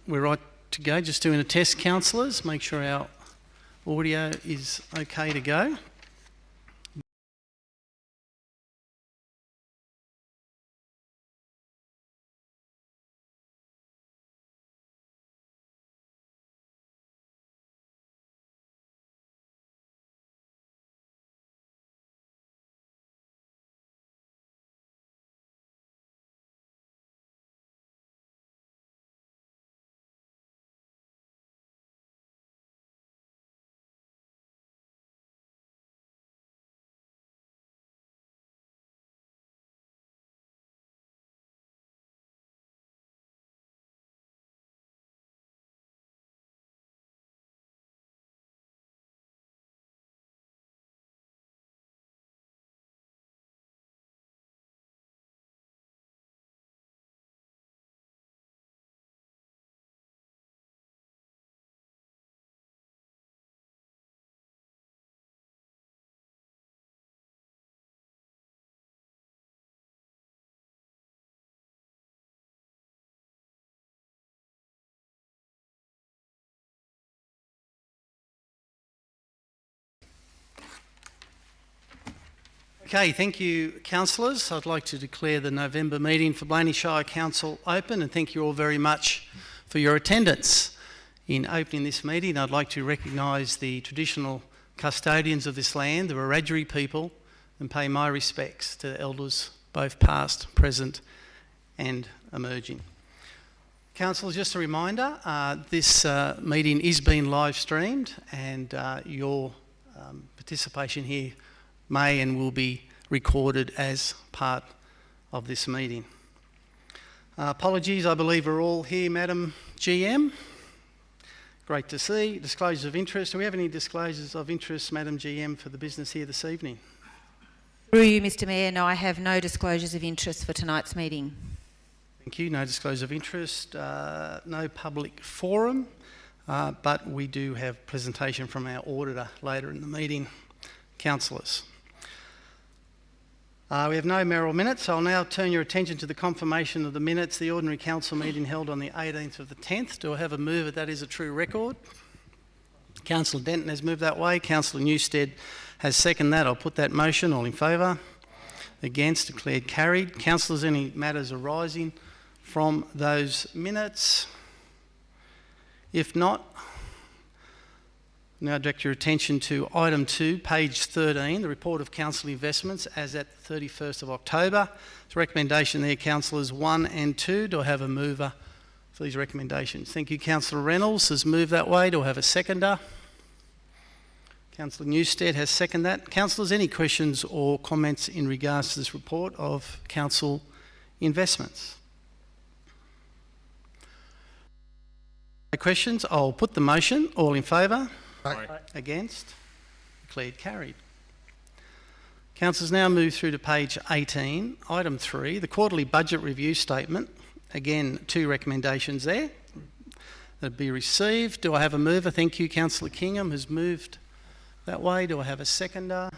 we're right to go. Just doing a test, councillors. Make sure our audio is okay to go. Okay, thank you, councillors. I'd like to declare the November meeting for Blayney Shire Council open, and thank you all very much for your attendance. In opening this meeting, I'd like to recognise the traditional custodians of this land, the Wiradjuri people, and pay my respects to elders, both past, present and emerging. Councillors, just a reminder, this meeting is being live streamed, and your participation here may and will be recorded as part of this meeting. Apologies, I believe we're all here, Madam GM. Great to see. Disclosures of interest. Do we have any disclosures of interest, Madam GM, for the business here this evening? Through you, Mr Mayor, no, I have no disclosures of interest for tonight's meeting. Thank you. No disclosures of interest, no public forum, but we do have presentation from our auditor later in the meeting. Councillors. We have no mayoral minutes. I'll now turn your attention to the confirmation of the minutes, the ordinary council meeting held on the 18th of the 10th. Do I have a mover that is a true record? Councillor Denton has moved that way. Councillor Newstead has seconded that. I'll put that motion. All in favour? Against? Declared carried. Councillors, any matters arising from those minutes? If not, now direct your attention to item 2, page 13, the report of council investments as at 31st of October. The recommendation there, councillors 1 and 2. Do I have a mover for these recommendations? Thank you. Councillor Reynolds has moved that way. Do I have a seconder? Councillor Newstead has seconded that. Councillors, any questions or comments in regards to this report of council investments? No questions? I'll put the motion. All in favour? Aye. Against? Declared carried. Councillors, now move through to page 18, item 3, the quarterly budget review statement. Again, 2 recommendations there that be received. Do I have a mover? Thank you. Councillor Kingham has moved that way. Do I have a seconder?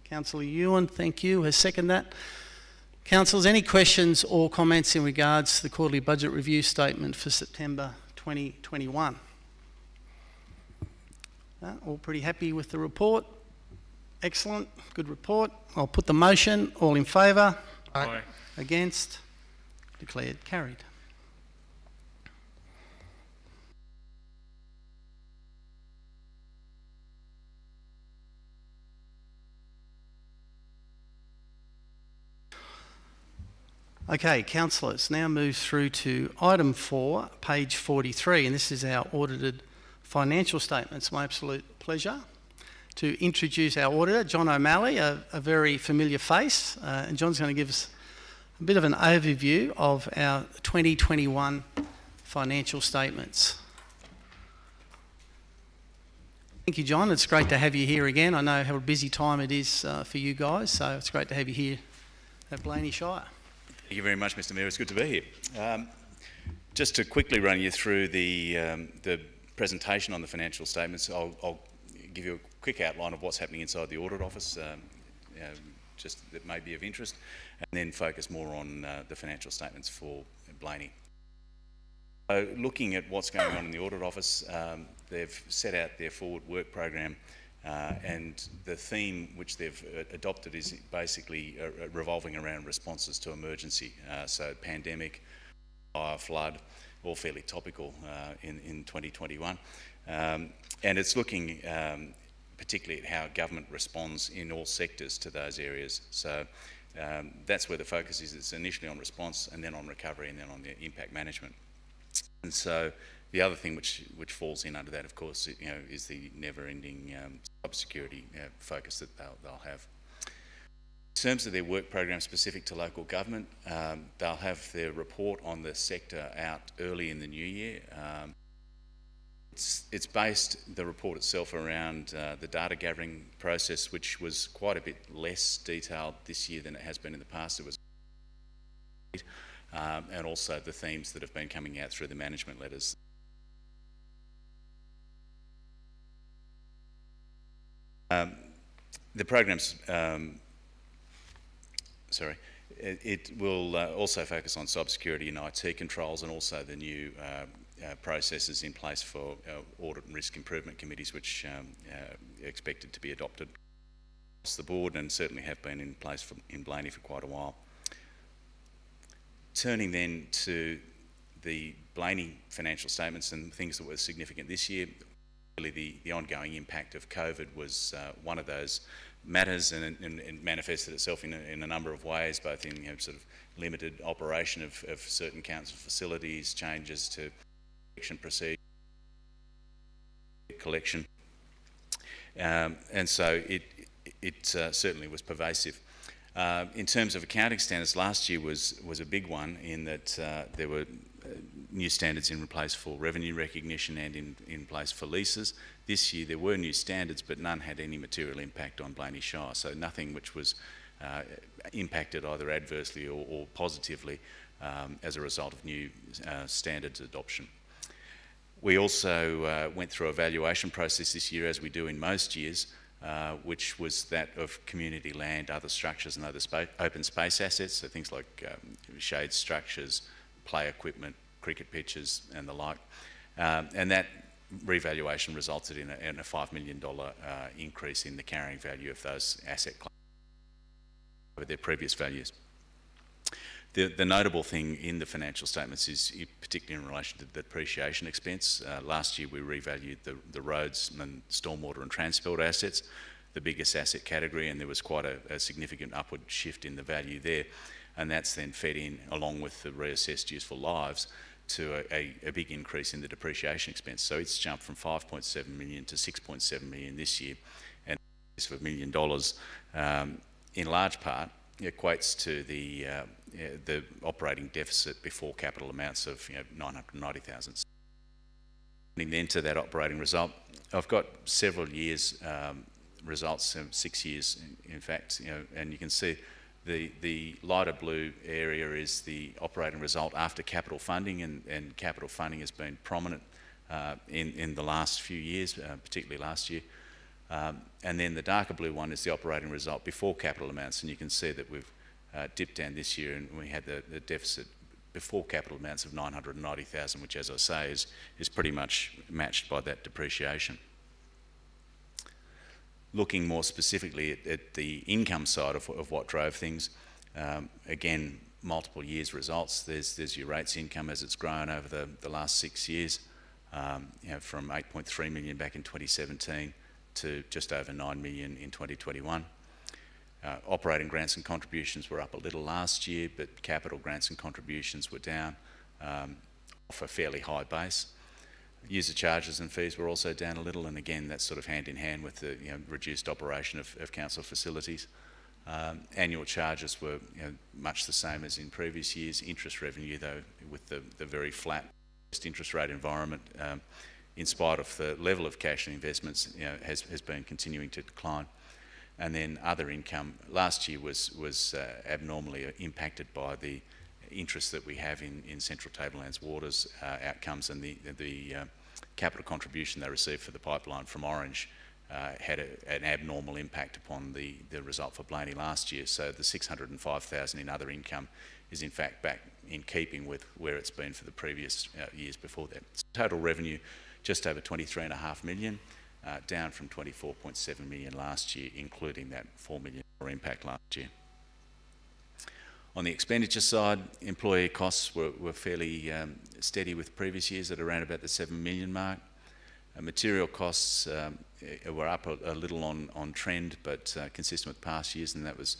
Councillor Ewan, thank you, has seconded that. Councillors, any questions or comments in regards to the quarterly budget review statement for September 2021? All pretty happy with the report? Excellent, good report. I'll put the motion. All in favour? Aye. Against? Declared carried. Okay, councillors, now move through to item 4, page 43, and this is our audited financial statements. My absolute pleasure to introduce our auditor, John O'Malley, a very familiar face, and John's going to give us a bit of an overview of our 2021 financial statements. Thank you, John. It's great to have you here again. I know how a busy time it is for you guys, so it's great to have you here at Blayney Shire. Thank you very much, Mr Mayor. It's good to be here. Just to quickly run you through the presentation on the financial statements, I'll give you a quick outline of what's happening inside the Audit Office, just that may be of interest, and then focus more on the financial statements for Blayney. Looking at what's going on in the Audit Office, they've set out their forward work program, and the theme which they've adopted is basically revolving around responses to emergency. So pandemic, fire, flood, all fairly topical in 2021. And it's looking particularly at how government responds in all sectors to those areas. So that's where the focus is. It's initially on response, and then on recovery, and then on the impact management. And so the other thing which falls in under that, of course, is the never-ending cybersecurity focus that they'll have. In terms of their work program specific to local government, they'll have their report on the sector out early in the new year. It's based, the report itself, around the data gathering process, which was quite a bit less detailed this year than it has been in the past. It was and also the themes that have been coming out through the management letters. The program's, it will also focus on cybersecurity and IT controls, and also the new processes in place for audit and risk improvement committees, which are expected to be adopted across the board, and certainly have been in place in Blayney for quite a while. Turning then to the Blayney financial statements and things that were significant this year, really the ongoing impact of COVID was one of those matters, and it manifested itself in a number of ways, both in sort of limited operation of certain council facilities, changes to collection procedure, collection, and so it certainly was pervasive. In terms of accounting standards, last year was a big one in that there were new standards in place for revenue recognition and in place for leases. This year there were new standards, but none had any material impact on Blayney Shire, so nothing which was impacted either adversely or positively as a result of new standards adoption. We also went through a valuation process this year, as we do in most years, which was that of community land, other structures and other open space assets, so things like shade structures, play equipment, cricket pitches and the like. And that revaluation resulted in a $5 million increase in the carrying value of those asset classes over their previous values. The notable thing in the financial statements is particularly in relation to the depreciation expense. Last year we revalued the roads and stormwater and transport assets, the biggest asset category, and there was quite a significant upward shift in the value there, and that's then fed in, along with the reassessed useful lives, to a big increase in the depreciation expense. So it's jumped from $5.7 million to $6.7 million this year, and this of $1 million in large part equates to the operating deficit before capital amounts of $990,000. And then to that operating result, I've got several years results, 6 years in fact, and you can see the lighter blue area is the operating result after capital funding, and capital funding has been prominent in the last few years, particularly last year. And then the darker blue one is the operating result before capital amounts, and you can see that we've dipped down this year, and we had the deficit before capital amounts of $990,000, which, as I say, is pretty much matched by that depreciation. Looking more specifically at the income side of what drove things, again, multiple years results. There's your rates income as it's grown over the last 6 years, from $8.3 million back in 2017 to just over $9 million in 2021. Operating grants and contributions were up a little last year, but capital grants and contributions were down off a fairly high base. User charges and fees were also down a little, and again that's sort of hand in hand with the reduced operation of council facilities. Annual charges were much the same as in previous years. Interest revenue, though, with the very flat interest rate environment, in spite of the level of cash and investments, has been continuing to decline. And then other income last year was abnormally impacted by the interest that we have in Central Tablelands Water's outcomes, and the capital contribution they received for the pipeline from Orange had an abnormal impact upon the result for Blayney last year. So the $605,000 in other income is in fact back in keeping with where it's been for the previous years before that. Total revenue just over $23.5 million, down from $24.7 million last year, including that $4 million impact last year. On the expenditure side, employee costs were fairly steady with previous years at around about the $7 million mark. Material costs were up a little on trend, but consistent with past years, and that was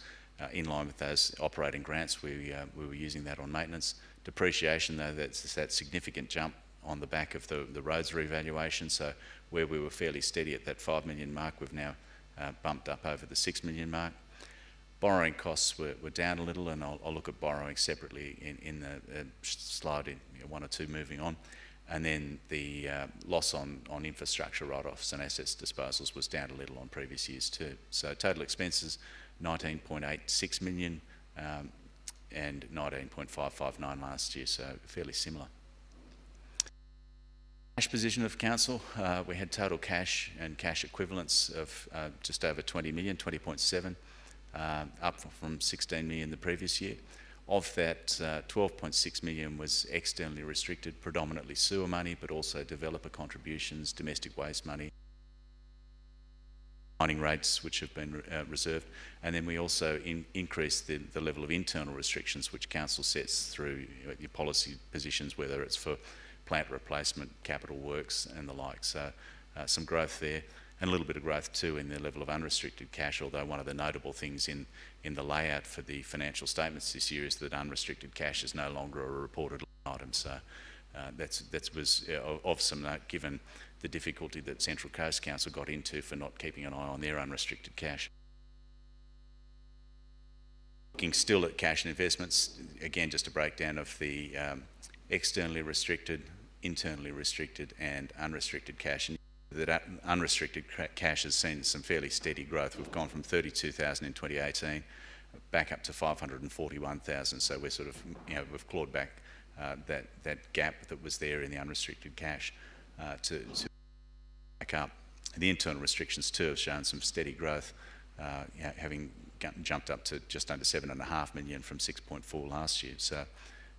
in line with those operating grants. We were using that on maintenance. Depreciation, though, that's that significant jump on the back of the roads revaluation. So where we were fairly steady at that $5 million mark, we've now bumped up over the $6 million mark. Borrowing costs were down a little, and I'll look at borrowing separately in the slide, one or two moving on. And then the loss on infrastructure write-offs and assets disposals was down a little on previous years too. So total expenses, $19.86 million and $19.559 last year, so fairly similar. Cash position of council, we had total cash and cash equivalents of just over $20 million, 20.7, up from 16 million the previous year. Of that, 12.6 million was externally restricted, predominantly sewer money, but also developer contributions, domestic waste money, mining rates which have been reserved, and then we also increased the level of internal restrictions which council sets through your policy positions, whether it's for plant replacement, capital works and the like. So some growth there, and a little bit of growth too in the level of unrestricted cash, although one of the notable things in the layout for the financial statements this year is that unrestricted cash is no longer a reported item. So that was of some note, given the difficulty that Central Coast Council got into for not keeping an eye on their unrestricted cash. Looking still at cash and investments, again just a breakdown of the externally restricted, internally restricted and unrestricted cash. And that unrestricted cash has seen some fairly steady growth. We've gone from 32,000 in 2018 back up to 541,000. So we're sort of, we've clawed back that gap that was there in the unrestricted cash to back up. The internal restrictions too have shown some steady growth, having jumped up to just under 7.5 million from 6.4 last year. So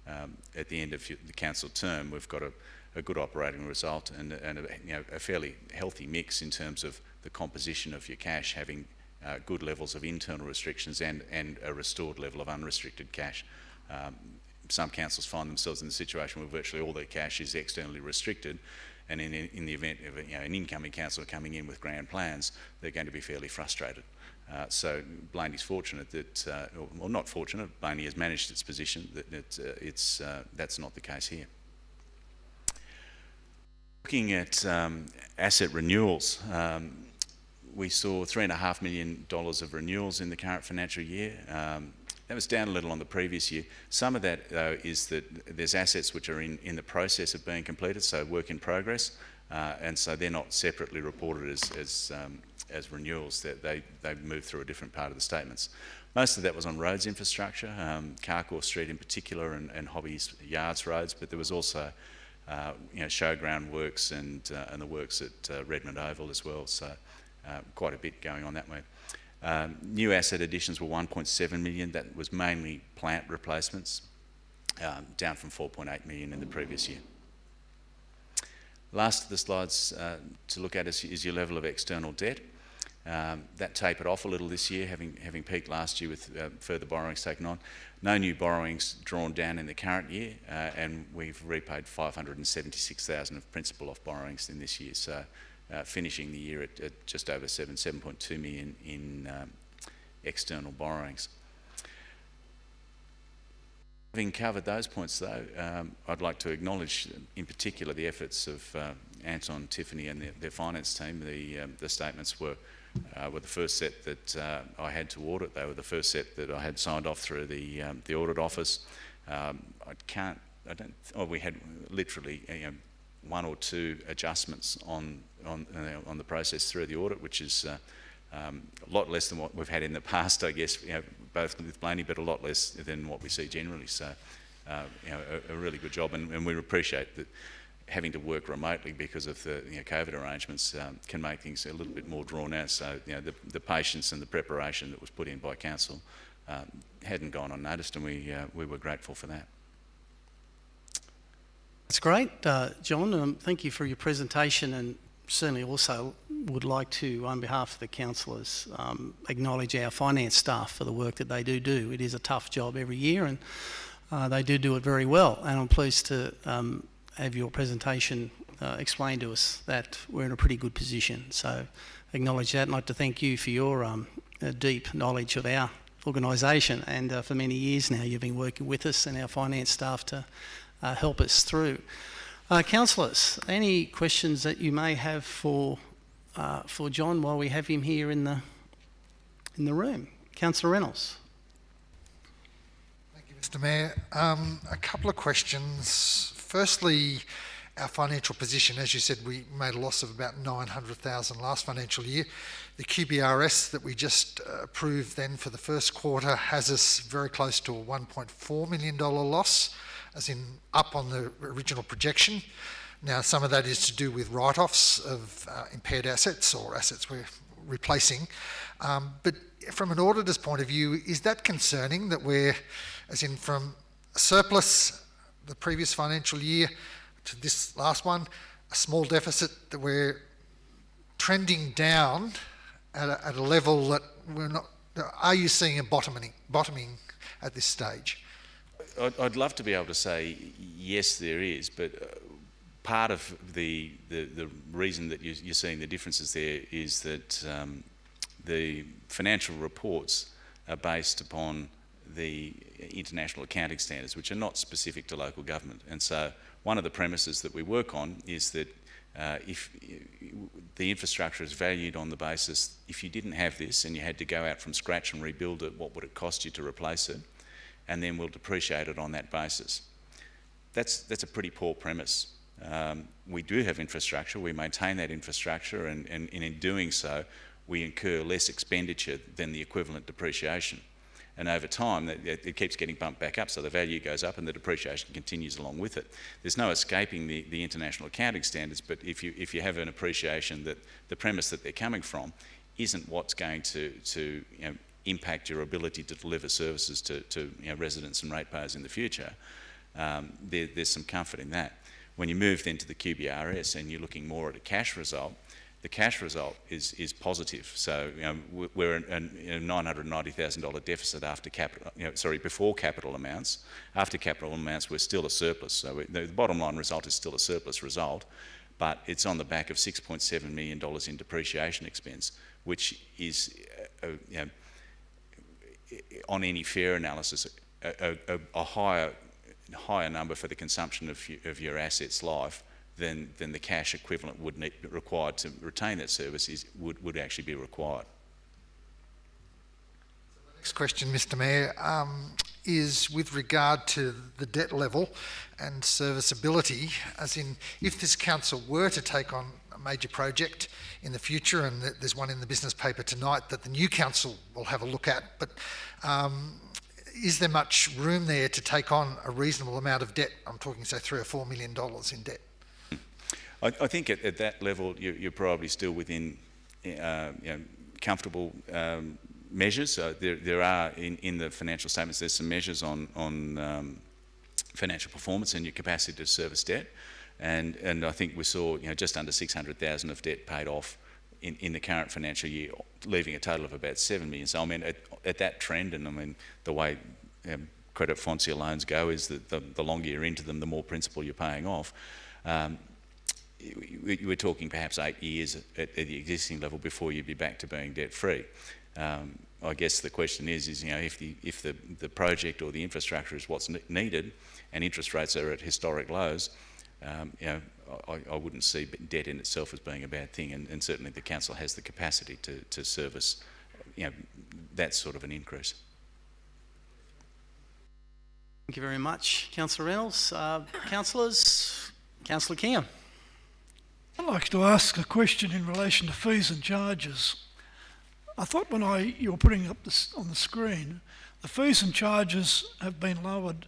at the end of the council term, we've got a good operating result and a fairly healthy mix in terms of the composition of your cash, having good levels of internal restrictions and a restored level of unrestricted cash. Some councils find themselves in the situation where virtually all their cash is externally restricted, and in the event of an incoming council coming in with grand plans, they're going to be fairly frustrated. So Blayney's fortunate that, well, not fortunate, Blayney has managed its position, that that's not the case here. Looking at asset renewals, we saw $3.5 million of renewals in the current financial year. That was down a little on the previous year. Some of that, though, is that there's assets which are in the process of being completed, so work in progress, and so they're not separately reported as renewals. That they move through a different part of the statements. Most of that was on roads infrastructure, Carcoar Street in particular, and Hobbies Yards roads, but there was also showground works and the works at Redmond Oval as well. So quite a bit going on that way. New asset additions were 1.7 million. That was mainly plant replacements, down from 4.8 million in the previous year. Last of the slides to look at is your level of external debt. That tapered off a little this year, having peaked last year with further borrowings taken on. No new borrowings drawn down in the current year, and we've repaid 576,000 of principal off borrowings in this year. So finishing the year at just over 7.2 million in external borrowings. Having covered those points though, I'd like to acknowledge in particular the efforts of Anton, Tiffany and their finance team. The statements were the first set that I had to audit. They were the first set that I had signed off through the Audit Office. We had literally one or two adjustments on the process through the audit, which is a lot less than what we've had in the past, I guess, both with Blayney, but a lot less than what we see generally. So, a really good job, and we appreciate that having to work remotely because of the COVID arrangements can make things a little bit more drawn out. So, the patience and the preparation that was put in by council hadn't gone unnoticed, and we were grateful for that. That's great, John. Thank you for your presentation, and certainly also would like to, on behalf of the councillors, acknowledge our finance staff for the work that they do. It is a tough job every year, and they do it very well. And I'm pleased to have your presentation explain to us that we're in a pretty good position. So acknowledge that. I'd like to thank you for your deep knowledge of our organisation, and for many years now you've been working with us and our finance staff to help us through. Councillors, any questions that you may have for John while we have him here in the room? Councillor Reynolds. Thank you, Mr. Mayor. A couple of questions. Firstly, our financial position. As you said, we made a loss of about $900,000 last financial year. The QBRS that we just approved then for the first quarter has us very close to a $1.4 million loss, as in up on the original projection. Now, some of that is to do with write-offs of impaired assets or assets we're replacing. But from an auditor's point of view, is that concerning that we're, as in from surplus the previous financial year to this last one, a small deficit, that we're trending down at a level that we're not? Are you seeing a bottoming at this stage? I'd love to be able to say yes, there is, but part of the reason that you're seeing the differences there is that the financial reports are based upon the international accounting standards, which are not specific to local government. And so one of the premises that we work on is that if the infrastructure is valued on the basis, if you didn't have this and you had to go out from scratch and rebuild it, what would it cost you to replace it? And then we'll depreciate it on that basis. That's a pretty poor premise. We do have infrastructure, we maintain that infrastructure, and in doing so, we incur less expenditure than the equivalent depreciation. And over time, it keeps getting bumped back up, so the value goes up and the depreciation continues along with it. There's no escaping the international accounting standards, but if you have an appreciation that the premise that they're coming from isn't what's going to impact your ability to deliver services to residents and ratepayers in the future, there's some comfort in that. When you move then to the QBRS and you're looking more at a cash result, the cash result is positive. So we're in a $990,000 deficit after capital, before capital amounts. After capital amounts, we're still a surplus. So the bottom line result is still a surplus result, but it's on the back of $6.7 million in depreciation expense, which is, on any fair analysis, a higher number for the consumption of your asset's life than the cash equivalent would be required to retain that service would actually be required. Next question, Mr. Mayor, is with regard to the debt level and serviceability, as in if this council were to take on a major project in the future, and there's one in the business paper tonight that the new council will have a look at, but is there much room there to take on a reasonable amount of debt? I'm talking, say, $3 or $4 million in debt. I think at that level you're probably still within comfortable measures. There are in the financial statements, there's some measures on financial performance and your capacity to service debt, and I think we saw just under $600,000 of debt paid off in the current financial year, leaving a total of about $7 million. So I mean at that trend, and I mean the way credit foncia loans go is that the longer you're into them, the more principal you're paying off. We're talking perhaps 8 years at the existing level before you'd be back to being debt free. I guess the question is if the project or the infrastructure is what's needed and interest rates are at historic lows, I wouldn't see debt in itself as being a bad thing, and certainly the council has the capacity to service that sort of an increase. Thank you very much, Councillor Reynolds. Councillors, Councillor Kingham. I'd like to ask a question in relation to fees and charges. I thought when you were putting up this on the screen, the fees and charges have been lowered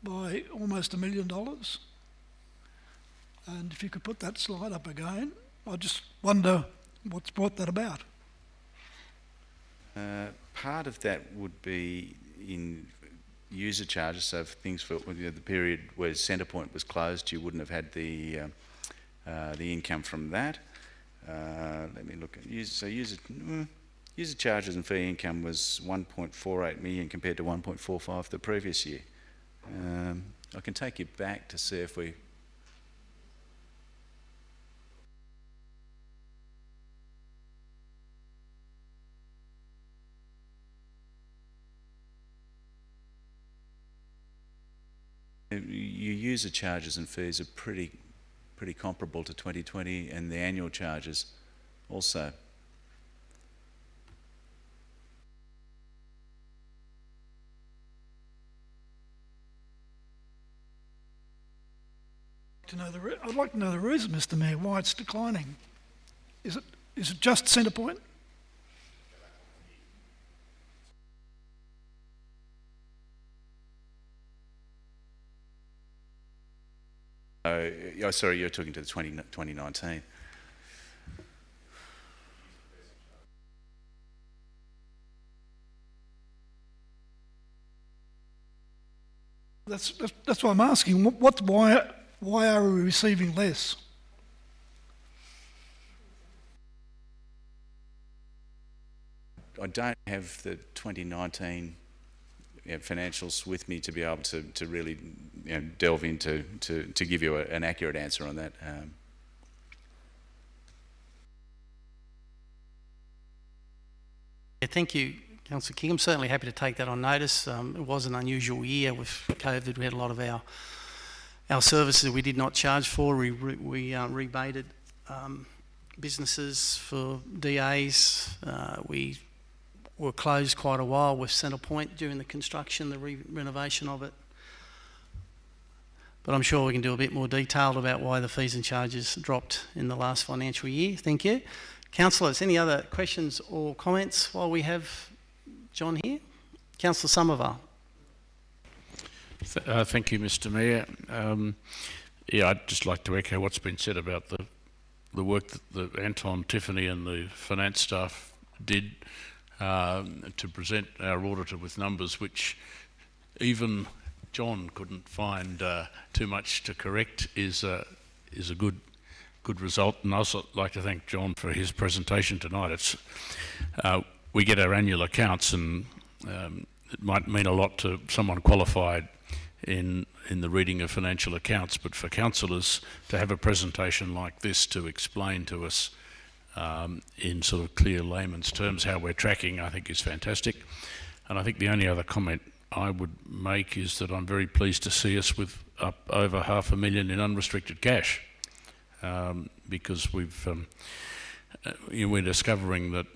by almost $1 million. And if you could put that slide up again, I just wonder what's brought that about. Part of that would be user charges, so for things for the period where Centrepoint was closed, you wouldn't have had the income from that. Let me look at user charges and fee income was 1.48 million compared to 1.45 the previous year. I can take you back to see if we. Your user charges and fees are pretty comparable to 2020, and the annual charges also. I'd like to know the reason, Mr. Mayor, why it's declining. Is it just Centrepoint? Oh, sorry, you're talking to the 2019. That's why I'm asking. Why are we receiving less? I don't have the 2019 financials with me to be able to really delve into to give you an accurate answer on that. Thank you, Councillor King. I'm certainly happy to take that on notice. It was an unusual year with COVID. We had a lot of our services we did not charge for. We rebated businesses for DAs. We were closed quite a while with Centrepoint during the construction, the renovation of it. But I'm sure we can do a bit more detailed about why the fees and charges dropped in the last financial year. Thank you. Councillors, any other questions or comments while we have John here? Councillor Somerville. Thank you, Mr. Mayor. I'd just like to echo what's been said about the work that Anton, Tiffany and the finance staff did to present our auditor with numbers which even John couldn't find too much to correct is a good result. And I'd also like to thank John for his presentation tonight. We get our annual accounts, and it might mean a lot to someone qualified in the reading of financial accounts, but for councillors to have a presentation like this to explain to us in sort of clear layman's terms how we're tracking, I think is fantastic. And I think the only other comment I would make is that I'm very pleased to see us with up over $500,000 in unrestricted cash, because we're discovering that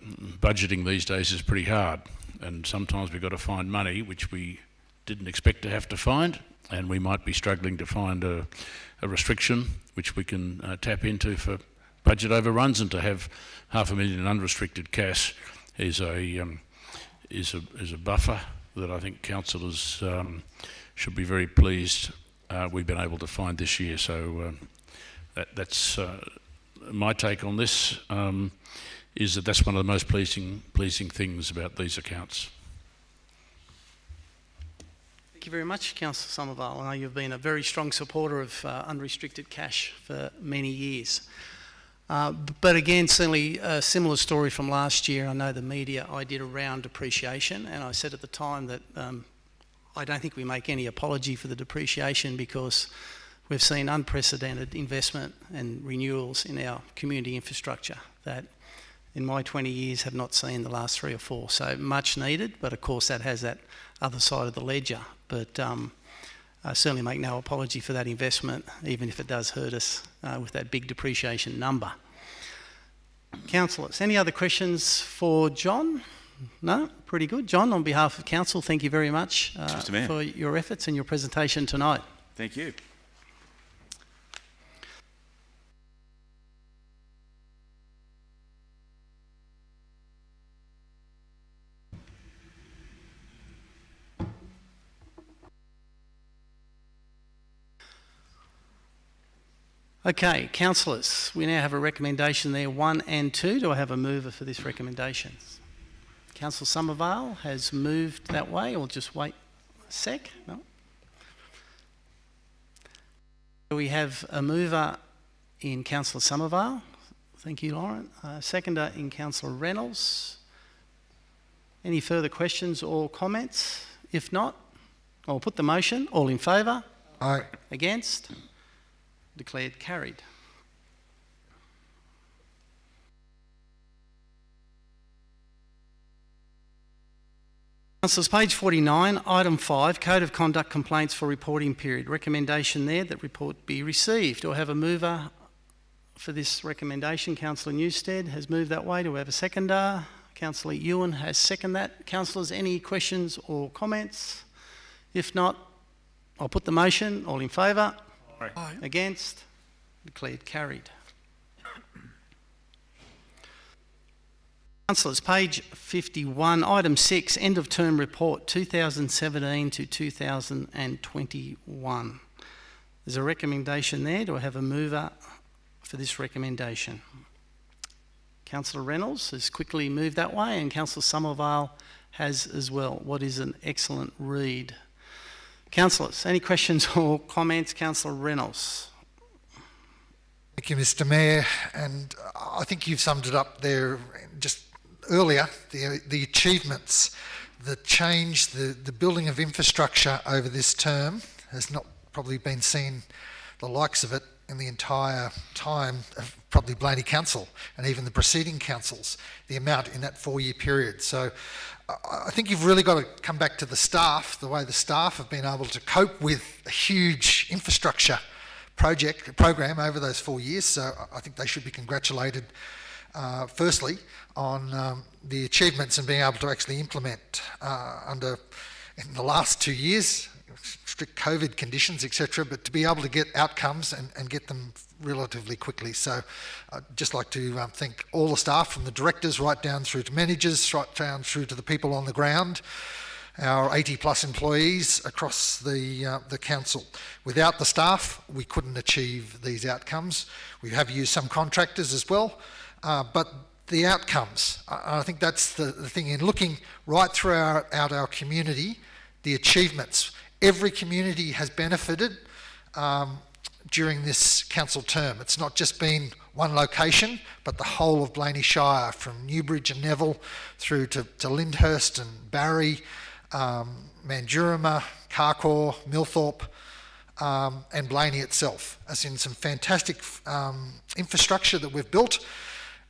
budgeting these days is pretty hard, and sometimes we've got to find money which we didn't expect to have to find, and we might be struggling to find a restriction which we can tap into for budget overruns, and to have $500,000 in unrestricted cash is a buffer that I think councillors should be very pleased we've been able to find this year. So that's my take on this, is that that's one of the most pleasing things about these accounts. Thank you very much, Councillor Somerville. I know you've been a very strong supporter of unrestricted cash for many years. But again, certainly a similar story from last year. I know the media I did around depreciation, and I said at the time that I don't think we make any apology for the depreciation, because we've seen unprecedented investment and renewals in our community infrastructure that in my 20 years have not seen the last 3 or 4. So much needed, but of course that has that other side of the ledger. But I certainly make no apology for that investment, even if it does hurt us with that big depreciation number. Councillors, any other questions for John? No? Pretty good. John, on behalf of Council, thank you very much for your efforts and your presentation tonight. Thank you. Okay, councillors, we now have a recommendation there, 1 and 2. Do I have a mover for this recommendation? Councillor Somerville has moved that way, or just wait Sec? No. We have a mover in Councillor Somervale. Thank you, Lauren. Seconder in Councillor Reynolds. Any further questions or comments? If not, I'll put the motion. All in favour? Aye. Against? Declared carried. Councillors, page 49, item 5, Code of Conduct complaints for reporting period. Recommendation there that report be received. Do I have a mover for this recommendation? Councillor Newstead has moved that way. Do we have a seconder? Councillor Ewan has seconded that. Councillors, any questions or comments? If not, I'll put the motion. All in favour? Aye. Against? Declared carried. Councillors, page 51, item 6, end of term report 2017 to 2021. There's a recommendation there. Do I have a mover for this recommendation? Councillor Reynolds has quickly moved that way, and Councillor Somervale has as well. What is an excellent read. Councillors, any questions or comments? Councillor Reynolds. Thank you, Mr. Mayor, and I think you've summed it up there just earlier, the achievements, the change, the building of infrastructure over this term has not probably been seen the likes of it in the entire time of probably Blayney Council and even the preceding councils, the amount in that 4-year period. So I think you've really got to come back to the staff, the way the staff have been able to cope with a huge infrastructure program over those 4 years. So I think they should be congratulated firstly on the achievements and being able to actually implement in the last 2 years, strict COVID conditions, etc., but to be able to get outcomes and get them relatively quickly. So I'd just like to thank all the staff, from the directors right down through to managers, right down through to the people on the ground, our 80 plus employees across the council. Without the staff, we couldn't achieve these outcomes. We have used some contractors as well, but the outcomes, I think that's the thing in looking right throughout our community, the achievements. Every community has benefited during this council term. It's not just been one location, but the whole of Blayney Shire, from Newbridge and Neville through to Lyndhurst and Barry, Mandurama, Carcoar, Millthorpe, and Blayney itself, as in some fantastic infrastructure that we've built.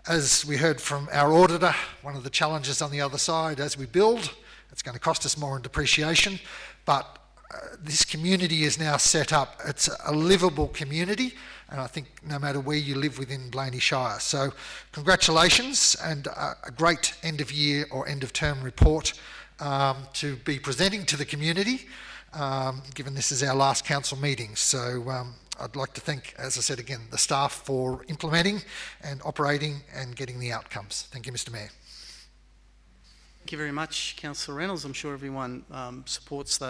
As we heard from our auditor, one of the challenges on the other side, as we build, it's going to cost us more in depreciation, but this community is now set up. It's a livable community, and I think no matter where you live within Blayney Shire. So congratulations, and a great end of year or end of term report to be presenting to the community, given this is our last council meeting. So I'd like to thank, as I said again, the staff for implementing and operating and getting the outcomes. Thank you, Mr. Mayor. Thank you very much, Councillor Reynolds. I'm sure everyone supports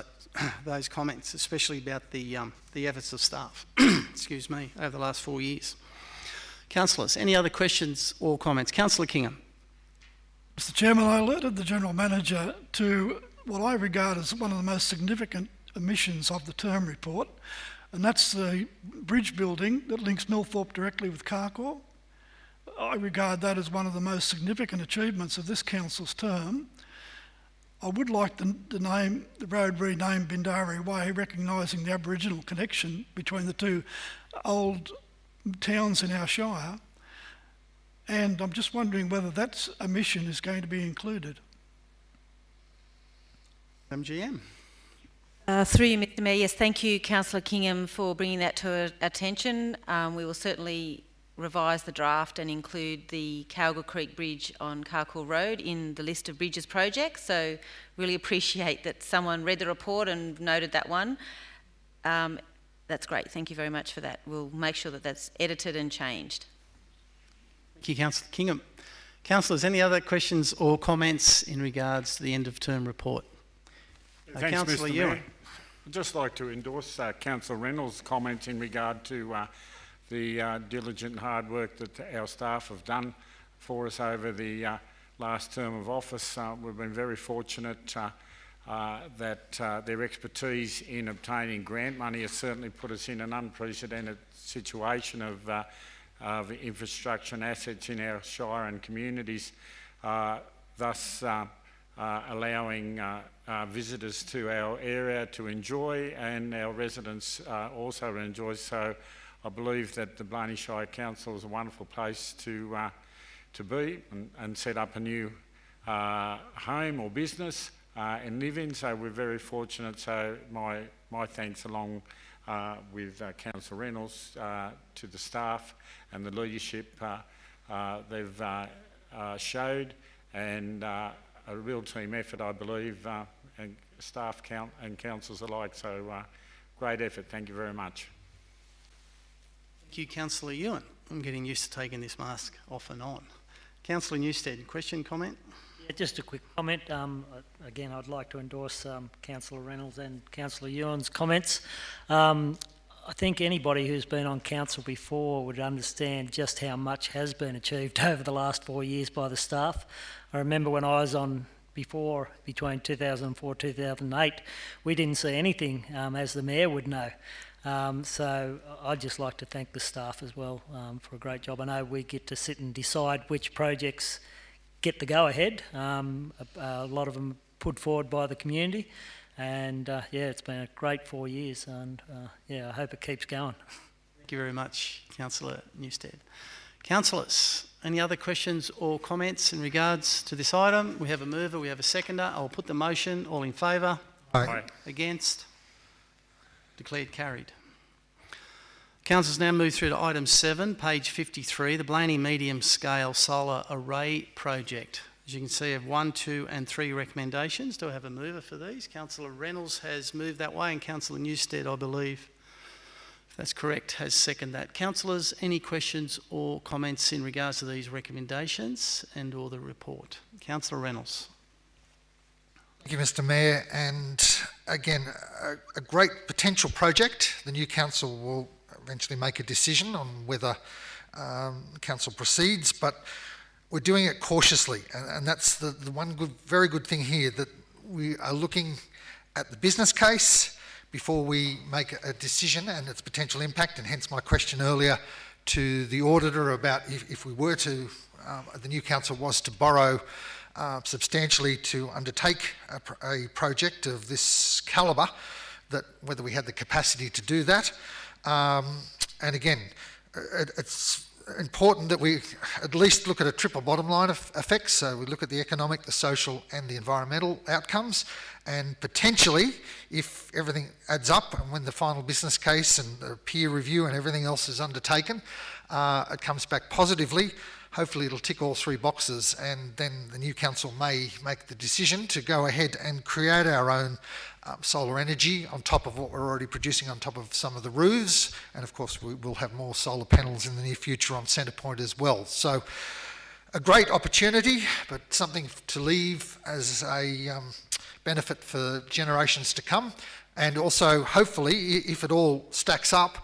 those comments, especially about the efforts of staff, excuse me, over the last 4 years. Councillors, any other questions or comments? Councillor Kingham. Mr. Chairman, I alerted the General Manager to what I regard as one of the most significant omissions of the term report, and that's the bridge building that links Millthorpe directly with Carcoar. I regard that as one of the most significant achievements of this council's term. I would like the road renamed Bindari Way, recognising the Aboriginal connection between the two old towns in our shire, and I'm just wondering whether that omission is going to be included. MGM. Through you, Mr. Mayor, yes, thank you, Councillor Kingham, for bringing that to our attention. We will certainly revise the draft and include the Cowgill Creek Bridge on Carcoar Road in the list of bridges projects. So really appreciate that someone read the report and noted that one. That's great. Thank you very much for that. We'll make sure that that's edited and changed. Thank you, Councillor Kingham. Councillors, any other questions or comments in regards to the end of term report? Thanks, Councillor Mr. Ewan. Mayor. I'd just like to endorse Councillor Reynolds' comments in regard to the diligent and hard work that our staff have done for us over the last term of office. We've been very fortunate their expertise in obtaining grant money has certainly put us in an unprecedented situation of infrastructure and assets in our shire and communities, thus allowing visitors to our area to enjoy, and our residents also to enjoy. So I believe that the Blayney Shire Council is a wonderful place to be and set up a new home or business and live in. So we're very fortunate. So my thanks along with Councillor Reynolds to the staff and the leadership they've showed, and a real team effort, I believe, and staff and councils alike. So great effort. Thank you very much. Thank you, Councillor Ewan. I'm getting used to taking this mask off and on. Councillor Newstead, question, comment? Yeah, just a quick comment. Again, I'd like to endorse Councillor Reynolds and Councillor Ewan's comments. I think anybody who's been on council before would understand just how much has been achieved over the last 4 years by the staff. I remember when I was on before, between 2004 and 2008, we didn't see anything, as the Mayor would know. So I'd just like to thank the staff as well for a great job. I know we get to sit and decide which projects get the go-ahead. A lot of them put forward by the community. And yeah, it's been a great 4 years, and yeah, I hope it keeps going. Thank you very much, Councillor Newstead. Councillors, any other questions or comments in regards to this item? We have a mover, we have a seconder. I'll put the motion. All in favour? Aye. Against? Declared carried. Councillors, now move through to item 7, page 53, the Blayney Medium Scale Solar Array Project. As you can see, I have 1, 2 and 3 recommendations. Do I have a mover for these? Councillor Reynolds has moved that way, and Councillor Newstead, I believe, if that's correct, has seconded that. Councillors, any questions or comments in regards to these recommendations and or the report? Councillor Reynolds. Thank you, Mr Mayor. And again, a great potential project. The new council will eventually make a decision on whether council proceeds, but we're doing it cautiously, and that's the one very good thing here, that we are looking at the business case before we make a decision and its potential impact, and hence my question earlier to the auditor about if we were to, the new council was to borrow substantially to undertake a project of this calibre, that whether we had the capacity to do that. And again, it's important that we at least look at a triple bottom line effect. So we look at the economic, the social and the environmental outcomes, and potentially, if everything adds up and when the final business case and the peer review and everything else is undertaken, it comes back positively. Hopefully it'll tick all 3 boxes, and then the new council may make the decision to go ahead and create our own solar energy on top of what we're already producing on top of some of the roofs, and of course we will have more solar panels in the near future on centre point as well. So a great opportunity, but something to leave as a benefit for generations to come, and also hopefully, if it all stacks up,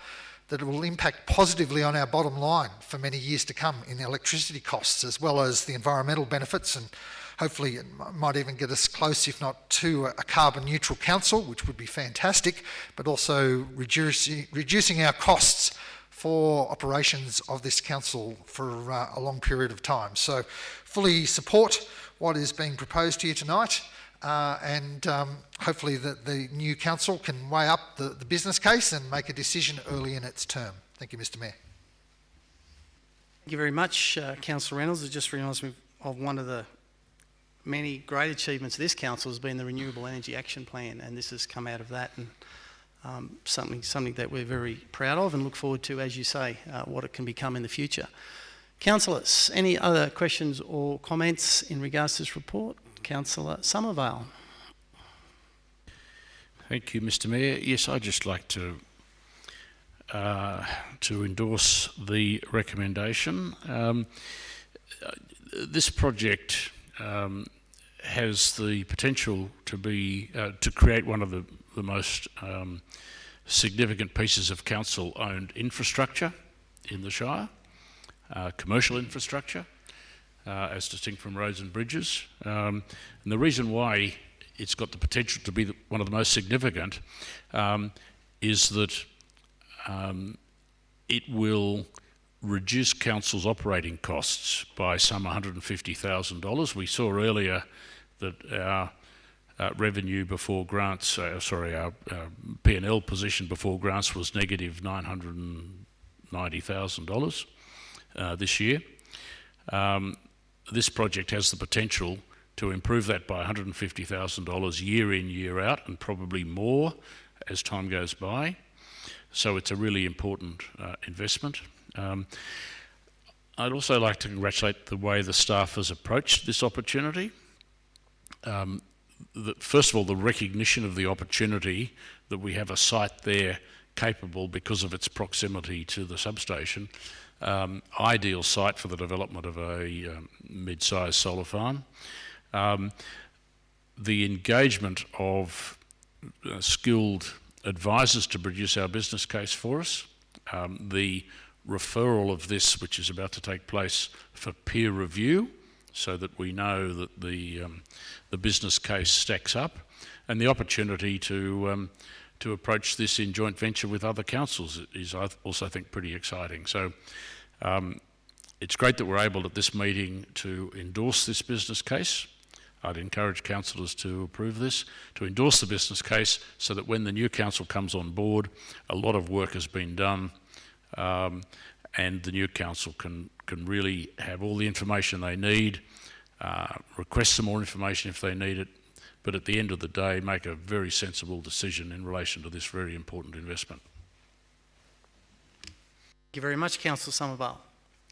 that it will impact positively on our bottom line for many years to come in electricity costs, as well as the environmental benefits, and hopefully it might even get us close, if not to a carbon neutral council, which would be fantastic, but also reducing our costs for operations of this council for a long period of time. So fully support what is being proposed here tonight, and hopefully the new council can weigh up the business case and make a decision early in its term. Thank you, Mr Mayor. Thank you very much, Councillor Reynolds. It just reminds me of one of the many great achievements of this council has been the Renewable Energy Action Plan, and this has come out of that, and something that we're very proud of and look forward to, as you say, what it can become in the future. Councillors, any other questions or comments in regards to this report? Councillor Somervale. Thank you, Mr Mayor. Yes, I'd just like to endorse the recommendation. This project has the potential to be to create one of the most significant pieces of council-owned infrastructure in the Shire, commercial infrastructure, as distinct from roads and bridges. And the reason why it's got the potential to be one of the most significant, is that it will reduce council's operating costs by some $150,000. We saw earlier that our revenue before grants, our P&L position before grants was negative $990,000 this year. This project has the potential to improve that by $150,000 year in, year out, and probably more as time goes by. So it's a really important investment. I'd also like to congratulate the way the staff has approached this opportunity. First of all, the recognition of the opportunity that we have a site there capable because of its proximity to the substation. Ideal site for the development of a mid-sized solar farm. The engagement of skilled advisors to produce our business case for us. The referral of this, which is about to take place, for peer review, so that we know that the business case stacks up, and the opportunity to approach this in joint venture with other councils is, I also think, pretty exciting. So it's great that we're able at this meeting to endorse this business case. I'd encourage councillors to approve this, to endorse the business case, so that when the new council comes on board, a lot of work has been done, and the new council can really have all the information they need, request some more information if they need it, but at the end of the day, make a very sensible decision in relation to this very important investment. Thank you very much, Councillor Somerville.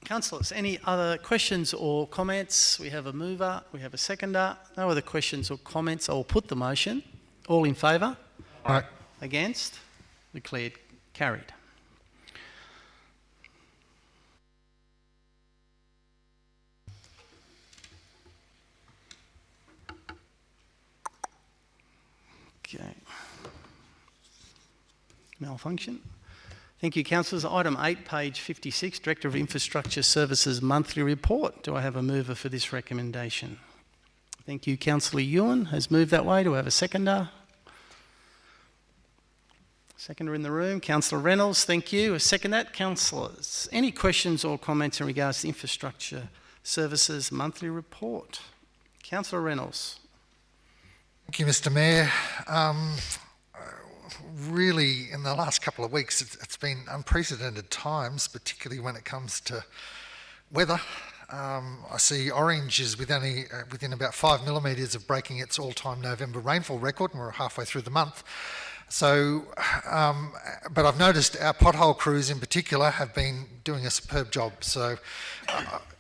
Councillors, any other questions or comments? We have a mover, we have a seconder. No other questions or comments. I will put the motion. All in favour? Aye. Against? Declared carried. Okay. Malfunction. Thank you, councillors. Item 8, page 56, Director of Infrastructure Services Monthly Report. Do I have a mover for this recommendation? Thank you. Councillor Ewan has moved that way. Do I have a seconder? Seconder in the room. Councillor Reynolds, thank you. I second that. Councillors, any questions or comments in regards to Infrastructure Services Monthly Report? Councillor Reynolds. Thank you, Mr. Mayor. Really, in the last couple of weeks, it's been unprecedented times, particularly when it comes to weather. I see Orange is within about 5 millimetres of breaking its all-time November rainfall record, and we're halfway through the month. So, but I've noticed our pothole crews in particular have been doing a superb job. So,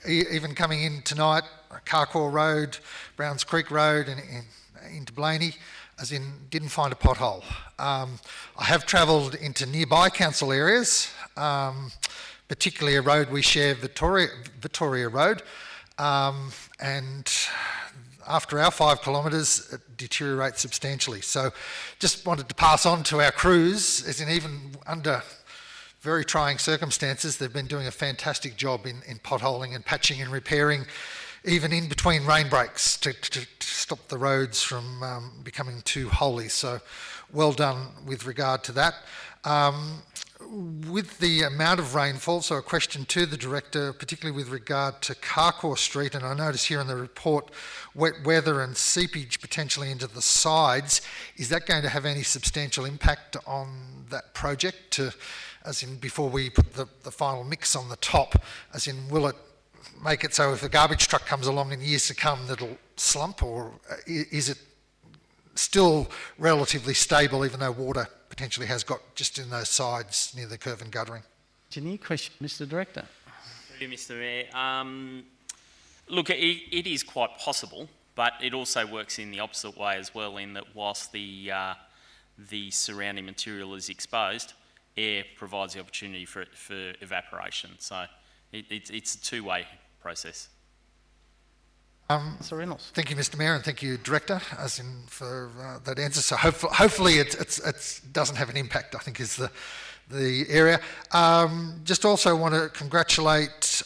even coming in tonight, Carcoar Road, Browns Creek Road, and into Blayney, as in didn't find a pothole. I have travelled into nearby council areas, particularly a road we share, Victoria Road, and after our 5 kilometres, it deteriorates substantially. So just wanted to pass on to our crews, as in even under very trying circumstances, they've been doing a fantastic job in potholing and patching and repairing, even in between rain breaks, to stop the roads from becoming too holy. So well done with regard to that. With the amount of rainfall, so a question to the Director, particularly with regard to Carcoar Street, and I notice here in the report, wet weather and seepage potentially into the sides, is that going to have any substantial impact on that project, as in before we put the final mix on the top, as in will it make it so if a garbage truck comes along in years to come that'll slump, or is it still relatively stable even though water potentially has got just in those sides near the curve and guttering? Any question, Mr. Director? Thank you, Mr. Mayor. Look, it is quite possible, but it also works in the opposite way as well, in that whilst the surrounding material is exposed, air provides the opportunity for evaporation. So it's a two-way process. Sir Reynolds. Thank you, Mr. Mayor, and thank you, Director, as in for that answer. So hopefully it doesn't have an impact, I think, is the area. Just also want to congratulate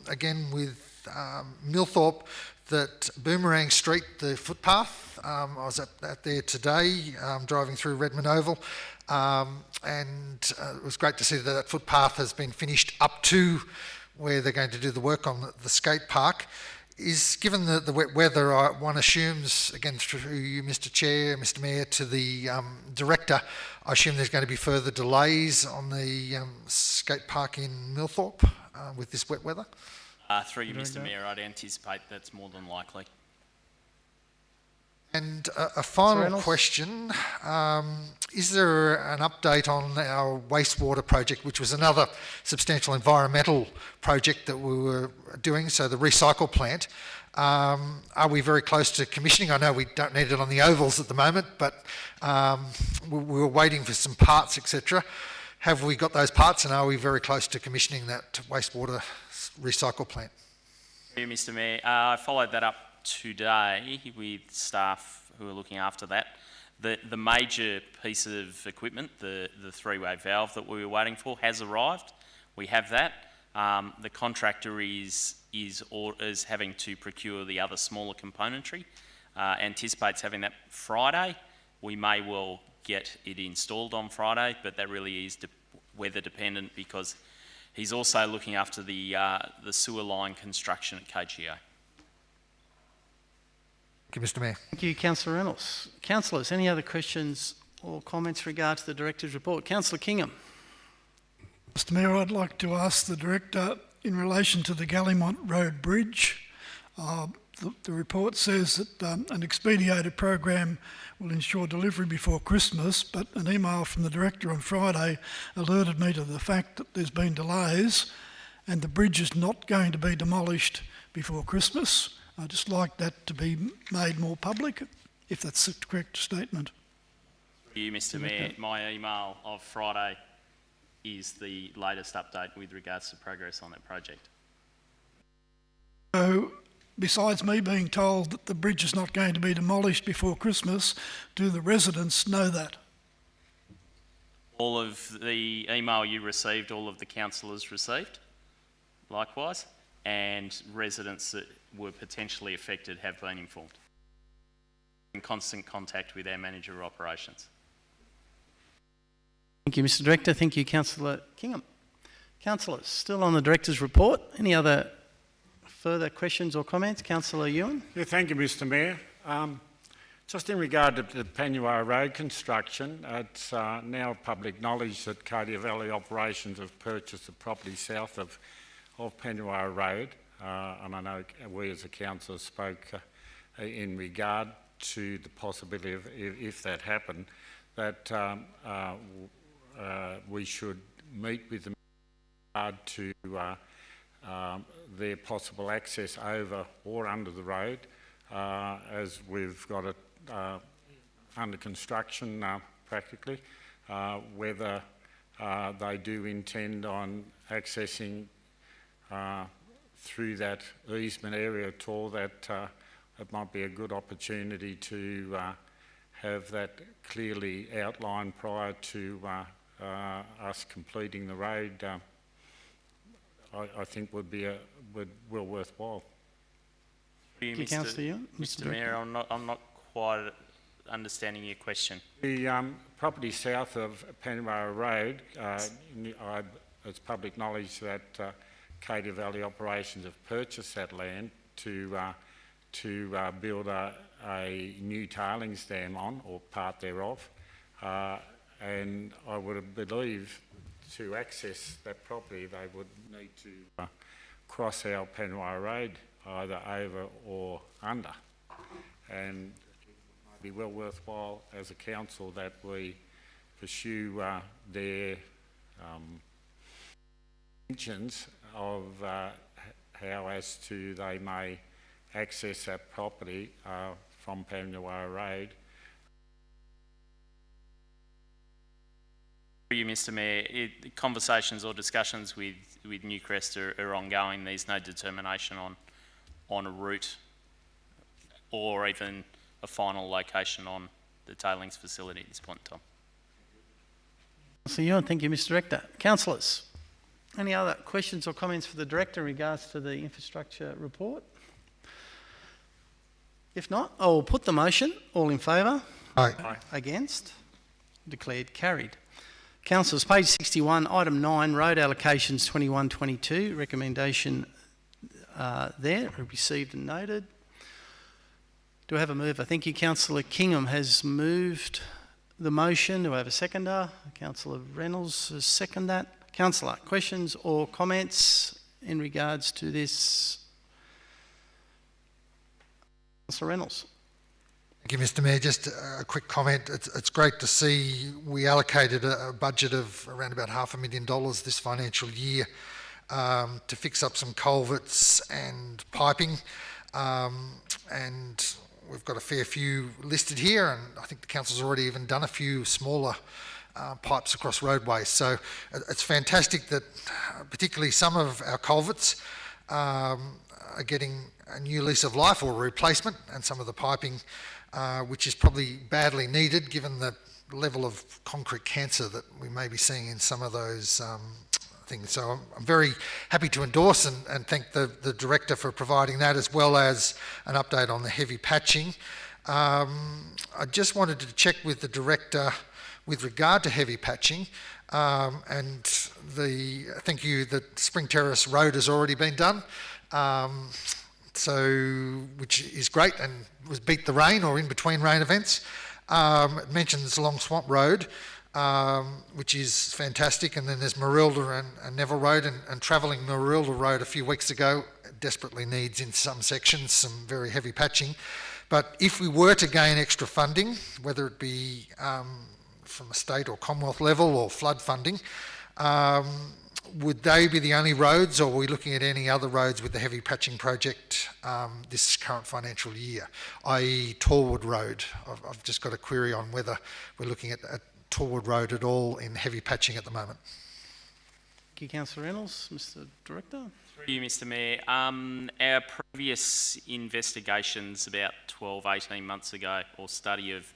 again with Millthorpe, that Boomerang Street, the footpath, I was at there today, driving through Redmond Oval, and it was great to see that footpath has been finished up to where they're going to do the work on the skate park. Given the wet weather, one assumes, again through you, Mr Chair, Mr Mayor, to the Director, I assume there's going to be further delays on the skate park in Millthorpe with this wet weather? Through you, Mr Mayor, I'd anticipate that's more than likely. And a final question, is there an update on our wastewater project, which was another substantial environmental project that we were doing, so the recycle plant? Are we very close to commissioning? I know we don't need it on the ovals at the moment, but we were waiting for some parts, etc. Have we got those parts, and are we very close to commissioning that wastewater recycle plant? Thank you, Mr Mayor. I followed that up today with staff who are looking after that. The major piece of equipment, the three-way valve that we were waiting for, has arrived. We have that. The contractor is having to procure the other smaller componentry. Anticipates having that Friday. We may well get it installed on Friday, but that really is weather dependent because he's also looking after the sewer line construction at KGA. Thank you, Mr Mayor. Thank you, Councillor Reynolds. Councillors, any other questions or comments regard to the Director's report? Councillor Kingham. Mr Mayor, I'd like to ask the Director in relation to the Gallimont Road Bridge. The report says that an expedited program will ensure delivery before Christmas, but an email from the Director on Friday alerted me to the fact that there's been delays and the bridge is not going to be demolished before Christmas. I'd just like that to be made more public, if that's the correct statement. Thank you, Mr Mayor. My email of Friday is the latest update with regards to progress on that project. So, besides me being told that the bridge is not going to be demolished before Christmas, do the residents know that? All of the email you received, all of the councillors received, likewise, and residents that were potentially affected have been informed. In constant contact with our manager of operations. Thank you, Mr Director. Thank you, Councillor Kingham. Councillors, still on the Director's report. Any other further questions or comments? Councillor Ewan. Yeah, thank you, Mr Mayor. Just in regard to the Panua Road construction, it's now public knowledge that Cardia Valley Operations have purchased the property south of Panua Road, and I know we as a council spoke in regard to the possibility of, if that happened, that we should meet with them in regard to their possible access over or under the road, as we've got it under construction practically, whether they do intend on accessing through that easement area at all, that it might be a good opportunity to have that clearly outlined prior to us completing the road. I think would be well worthwhile. Thank you, Councillor Ewan. Mr Mayor, I'm not quite understanding your question. The property south of Panua Road, it's public knowledge that Cardia Valley Operations have purchased that land to build a new tailings dam on, or part thereof, and I would believe to access that property they would need to cross our Panua Road either over or under, and it might be well worthwhile as a council that we pursue their intentions of how as to they may access that property from Panua Road. For you, Mr Mayor, conversations or discussions with Newcrest are ongoing. There's no determination on a route or even a final location on the tailings facility at this point in time. Councillor Ewan, thank you, Mr Director. Councillors, any other questions or comments for the Director in regards to the infrastructure report? If not, I will put the motion. All in favour? Aye. Against? Declared carried. Councillors, page 61, item 9, road allocations 21-22. Recommendation there, received and noted. Do I have a mover? Thank you. Councillor Kingham has moved the motion. Do I have a seconder? Councillor Reynolds has seconded that. Councillor, questions or comments in regards to this? Councillor Reynolds. Thank you, Mr Mayor. Just a quick comment. It's great to see we allocated a budget of around about $500,000 this financial year to fix up some culverts and piping. And we've got a fair few listed here, and I think the council's already even done a few smaller pipes across roadways. So it's fantastic that particularly some of our culverts are getting a new lease of life or a replacement, and some of the piping which is probably badly needed given the level of concrete cancer that we may be seeing in some of those things. So I'm very happy to endorse and thank the Director for providing that, as well as an update on the heavy patching. I just wanted to check with the Director with regard to heavy patching, and thank you that Spring Terrace Road has already been done. Which is great and was beat the rain or in between rain events. It mentions Long Swamp Road, which is fantastic, and then there's Marilda and Neville Road, and travelling Marilda Road a few weeks ago desperately needs in some sections some very heavy patching. But if we were to gain extra funding, whether it be from a state or Commonwealth level or flood funding, would they be the only roads, or are we looking at any other roads with the heavy patching project this current financial year, i.e. Torwood Road? I've just got a query on whether we're looking at Torwood Road at all in heavy patching at the moment. Thank you, Councillor Reynolds. Mr Director. Through you, Mr Mayor. Our previous investigations about 12, 18 months ago, or study of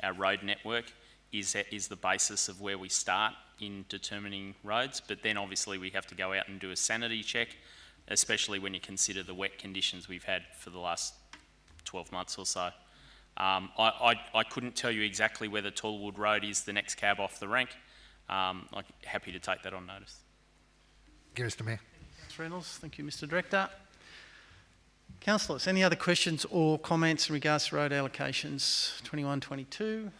our road network, is the basis of where we start in determining roads, but then obviously we have to go out and do a sanity check, especially when you consider the wet conditions we've had for the last 12 months or so. I couldn't tell you exactly whether Tallwood Road is the next cab off the rank. I'm happy to take that on notice. Thank you, Mr Mayor. Councillor Reynolds. Thank you, Mr Director. Councillors, any other questions or comments in regards to road allocations 21-22?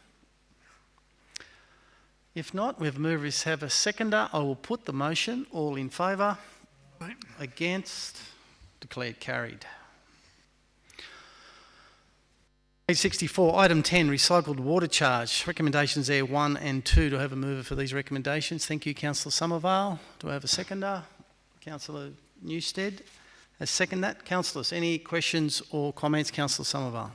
If not, we have movers have a seconder. I will put the motion. All in favour? Aye. Against? Declared carried. Page 64, item 10, recycled water charge. Recommendations there 1 and 2. Do I have a mover for these recommendations? Thank you, Councillor Somervale. Do I have a seconder? Councillor Newstead has seconded that. Councillors, any questions or comments? Councillor Somervale.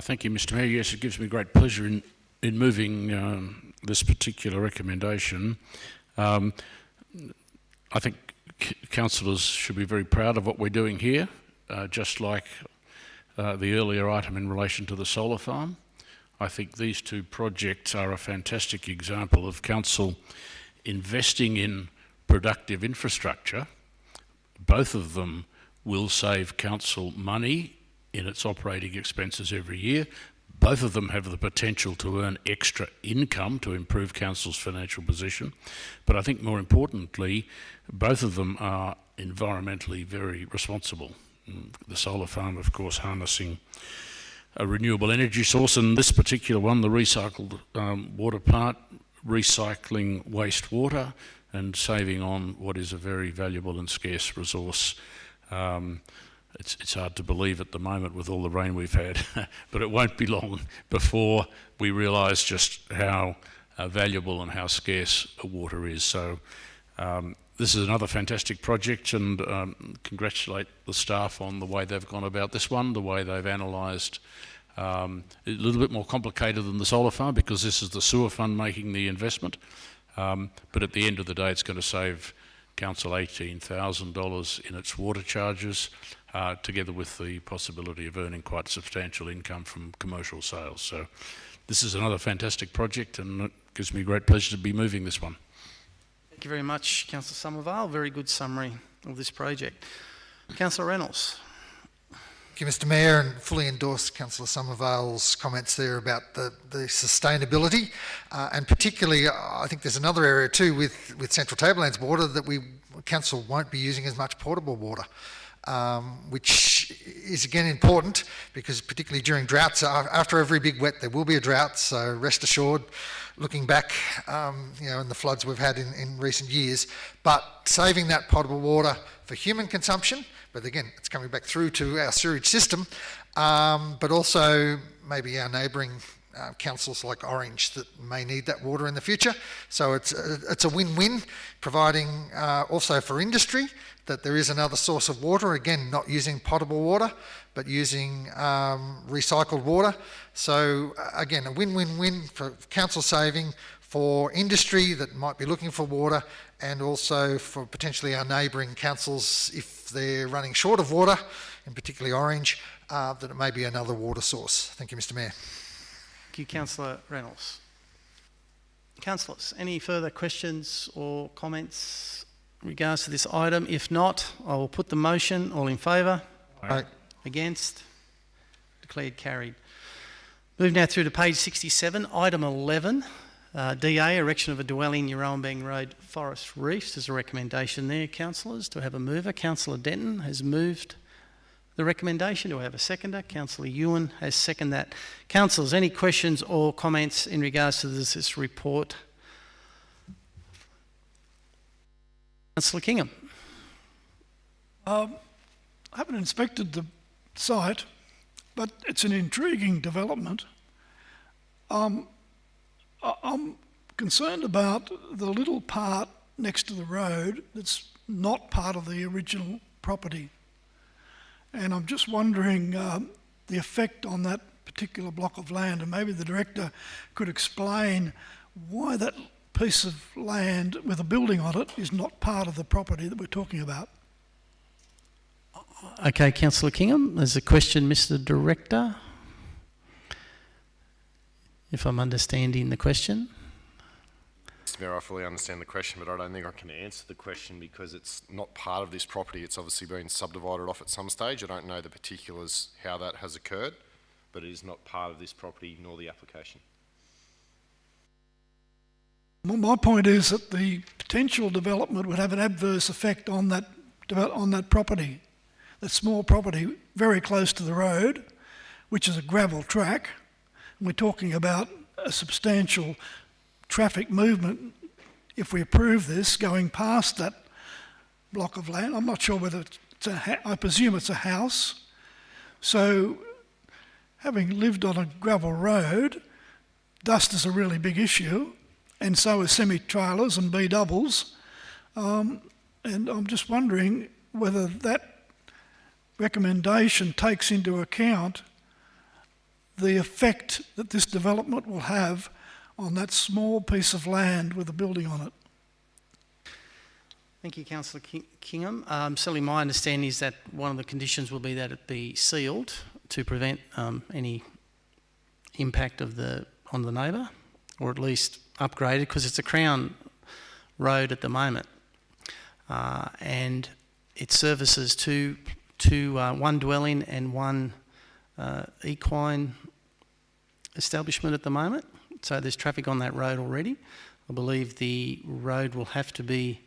Thank you, Mr Mayor. Yes, it gives me great pleasure in moving this particular recommendation. I think councillors should be very proud of what we're doing here, just like the earlier item in relation to the solar farm. I think these two projects are a fantastic example of council investing in productive infrastructure. Both of them will save council money in its operating expenses every year. Both of them have the potential to earn extra income to improve council's financial position. But I think more importantly, both of them are environmentally very responsible. The solar farm, of course, harnessing a renewable energy source, and this particular one, the recycled water part, recycling wastewater and saving on what is a very valuable and scarce resource. It's hard to believe at the moment with all the rain we've had, but it won't be long before we realise just how valuable and how scarce water is. So this is another fantastic project, and congratulate the staff on the way they've gone about this one, the way they've analysed. A little bit more complicated than the solar farm because this is the sewer fund making the investment, but at the end of the day it's going to save council $18,000 in its water charges, together with the possibility of earning quite substantial income from commercial sales. So this is another fantastic project, and it gives me great pleasure to be moving this one. Thank you very much, Councillor Somervale. Very good summary of this project. Councillor Reynolds. Thank Thank you, Mr Mayor, and fully endorse Councillor Somervale's comments there about the sustainability, and particularly I think there's another area too with Central Tablelands water that Council won't be using as much potable water, which is again important because particularly during droughts, after every big wet there will be a drought, so rest assured, looking back in the floods we've had in recent years, but saving that potable water for human consumption, but again it's coming back through to our sewage system, but also maybe our neighbouring councils like Orange that may need that water in the future. So it's a win-win, providing also for industry that there is another source of water, again not using potable water but using recycled water. So again, a win-win-win for council saving, for industry that might be looking for water, and also for potentially our neighbouring councils if they're running short of water, and particularly Orange, that it may be another water source. Thank you, Mr Mayor. Thank you, Councillor Reynolds. Councillors, any further questions or comments in regards to this item? If not, I will put the motion. All in favour? Aye. Against? Declared carried. Move now through to page 67, item 11. DA, erection of a dwelling, Yarrawonbang Road, Forest Reefs. There's a recommendation there, councillors, to have a mover. Councillor Denton has moved the recommendation. Do I have a seconder? Councillor Ewan has seconded that. Councillors, any questions or comments in regards to this report? Councillor Kingham. I haven't inspected the site, but it's an intriguing development. I'm concerned about the little part next to the road that's not part of the original property. And I'm just wondering the effect on that particular block of land, and maybe the director could explain why that piece of land with a building on it is not part of the property that we're talking about. Okay, Councillor Kingham, there's a question, Mr Director, if I'm understanding the question. Mr Mayor, I fully understand the question, but I don't think I can answer the question because it's not part of this property. It's obviously been subdivided off at some stage. I don't know the particulars how that has occurred, but it is not part of this property nor the application. Well, my point is that the potential development would have an adverse effect on that property, that small property very close to the road, which is a gravel track. And we're talking about a substantial traffic movement, if we approve this, going past that block of land. I'm not sure whether it's I presume it's a house. So having lived on a gravel road, dust is a really big issue, and so is semi-trailers and B-doubles. And I'm just wondering whether that recommendation takes into account the effect that this development will have on that small piece of land with a building on it. Thank you, Councillor Kingham. Certainly my understanding is that one of the conditions will be that it be sealed to prevent any impact on the neighbour, or at least upgraded, because it's a Crown road at the moment. And it services one dwelling and one equine establishment at the moment. So there's traffic on that road already. I believe the road will have to be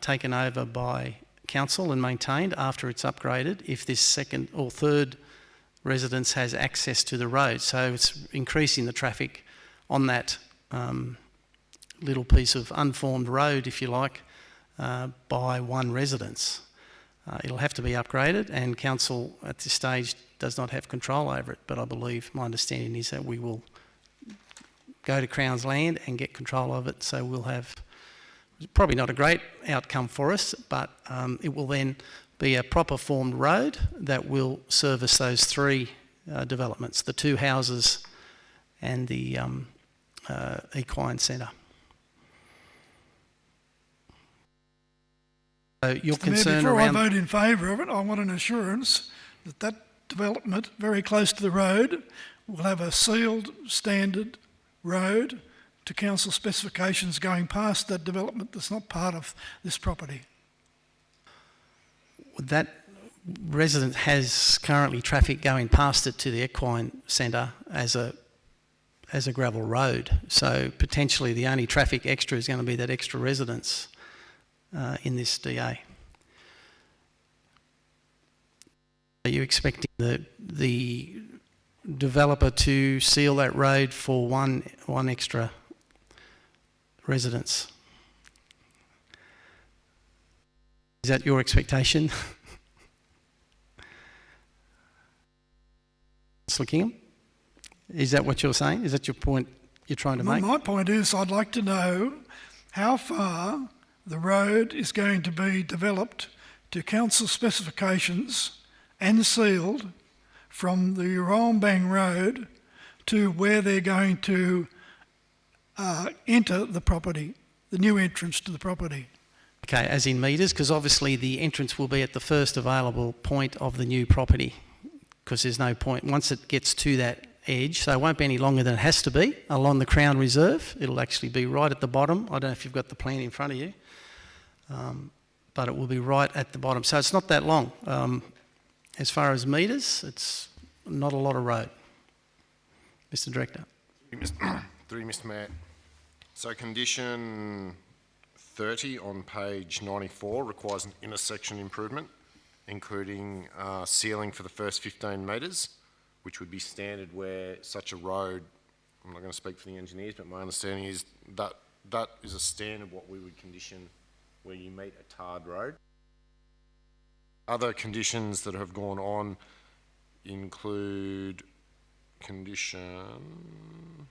taken over by council and maintained after it's upgraded if this second or third residence has access to the road. So it's increasing the traffic on that little piece of unformed road, if you like, by one residence. It'll have to be upgraded, and council at this stage does not have control over it, but I believe my understanding is that we will go to Crown's land and get control of it, so we'll have probably not a great outcome for us, but it will then be a proper formed road that will service those three developments, the two houses and the equine centre. So your concern before around... I vote in favour of it, I want an assurance that that development very close to the road will have a sealed standard road to council specifications going past that development that's not part of this property. Would that resident has currently traffic going past it to the equine centre as a gravel road. So potentially the only traffic extra is going to be that extra residence in this DA. Are you expecting the developer to seal that road for one extra residence? Is that your expectation? Councillor Kingham? Is that what you're saying? Is that your point you're trying to make? My point is I'd like to know how far the road is going to be developed to council specifications and sealed from the Urombang Road to where they're going to enter the property, the new entrance to the property. Okay, as in metres, because obviously the entrance will be at the first available point of the new property, because there's no point once it gets to that edge, so it won't be any longer than it has to be along the Crown Reserve. It'll actually be right at the bottom. I don't know if you've got the plan in front of you, but it will be right at the bottom. So it's not that long. As far as metres, it's not a lot of road. Mr. Director. Through you, Mr. Mayor. So condition 30 on page 94 requires an intersection improvement, including sealing for the first 15 metres, which would be standard where such a road, I'm not going to speak for the engineers, but my understanding is that that is a standard what we would condition where you meet a tarred road. Other conditions that have gone on include condition...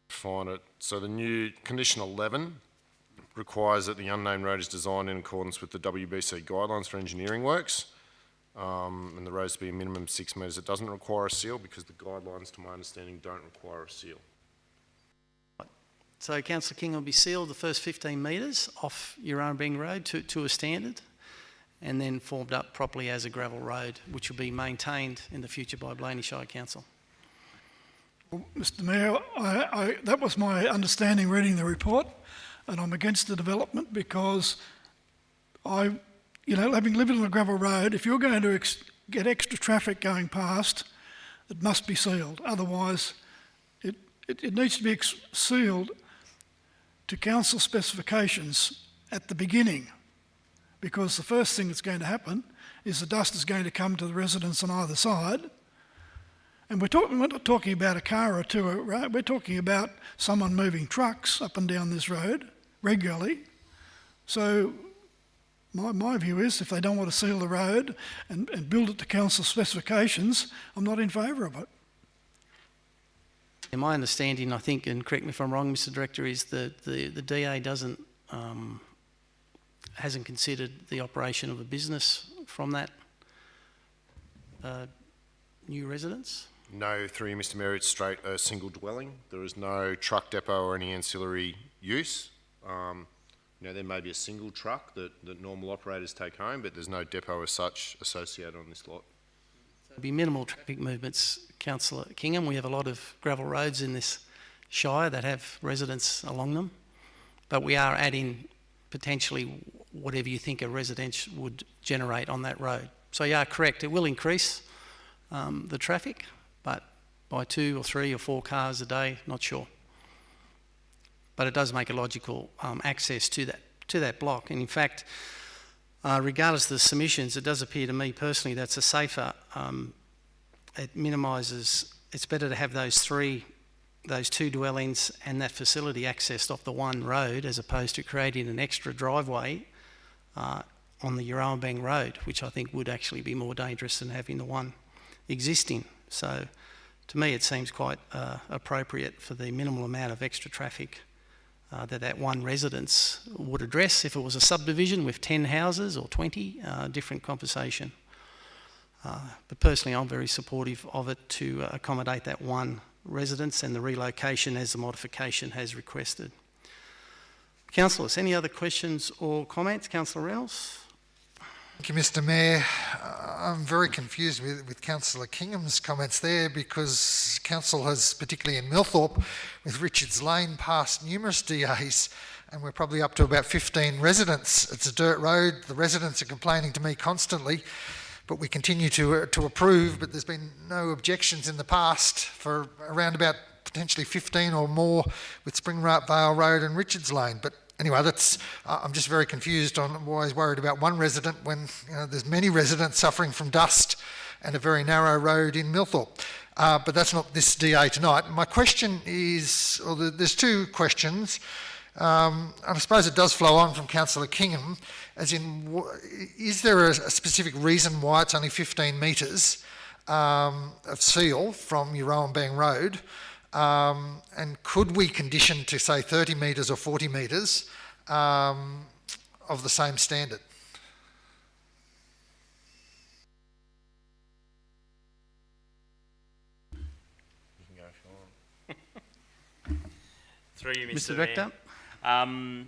Find it. So the new condition 11 requires that the unnamed road is designed in accordance with the WBC guidelines for engineering works, and the roads to be a minimum of 6 metres. It doesn't require a seal because the guidelines, to my understanding, don't require a seal. So Councillor King will be sealed the first 15 metres off Urombang Road to a standard, and then formed up properly as a gravel road, which will be maintained in the future by Blayney Shire Council. Well, Mr. Mayor, that was my understanding reading the report, and I'm against the development because having lived on a gravel road, if you're going to get extra traffic going past, it must be sealed. Otherwise, it needs to be sealed to council specifications at the beginning, because the first thing that's going to happen is the dust is going to come to the residents on either side. And we're not talking about a car or two, right? We're talking about someone moving trucks up and down this road regularly. So my view is if they don't want to seal the road and build it to council specifications, I'm not in favour of it. In my understanding, I think, and correct me if I'm wrong, Mr. Director, is that the DA hasn't considered the operation of a business from that new residence? No, through you, Mr. Mayor, it's straight a single dwelling. There is no truck depot or any ancillary use. There may be a single truck that normal operators take home, but there's no depot as such associated on this lot. There'll be minimal traffic movements, Councillor Kingham. We have a lot of gravel roads in this shire that have residents along them, but we are adding potentially whatever you think a residence would generate on that road. So you are correct, it will increase the traffic, but by 2 or 3 or 4 cars a day, not sure. But it does make a logical access to that block. And in fact, regardless of the submissions, it does appear to me personally that's a safer, it minimises, it's better to have those 2 dwellings and that facility accessed off the one road as opposed to creating an extra driveway on the Urombang Road, which I think would actually be more dangerous than having the one existing. So to me it seems quite appropriate for the minimal amount of extra traffic that one residence would address. If it was a subdivision with 10 houses or 20, different conversation. But personally I'm very supportive of it to accommodate that one residence and the relocation as the modification has requested. Councillors, any other questions or comments? Councillor Reynolds? Thank you, Mr Mayor. I'm very confused with Councillor Kingham's comments there, because Council has, particularly in Millthorpe, with Richards Lane, passed numerous DAs, and we're probably up to about 15 residents. It's a dirt road. The residents are complaining to me constantly, but we continue to approve, but there's been no objections in the past for around about potentially 15 or more with Springrap Vale Road and Richards Lane. But anyway, I'm just very confused on why he's worried about one resident when there's many residents suffering from dust and a very narrow road in Millthorpe. But that's not this DA tonight. My question is, or there's two questions, and I suppose it does flow on from Councillor Kingham, as in, is there a specific reason why it's only 15 metres of seal from Euroambang Road? And could we condition to, say, 30 metres or 40 metres of the same standard? You can go if you want. Through you, Mr. Mr. Director. Mayor.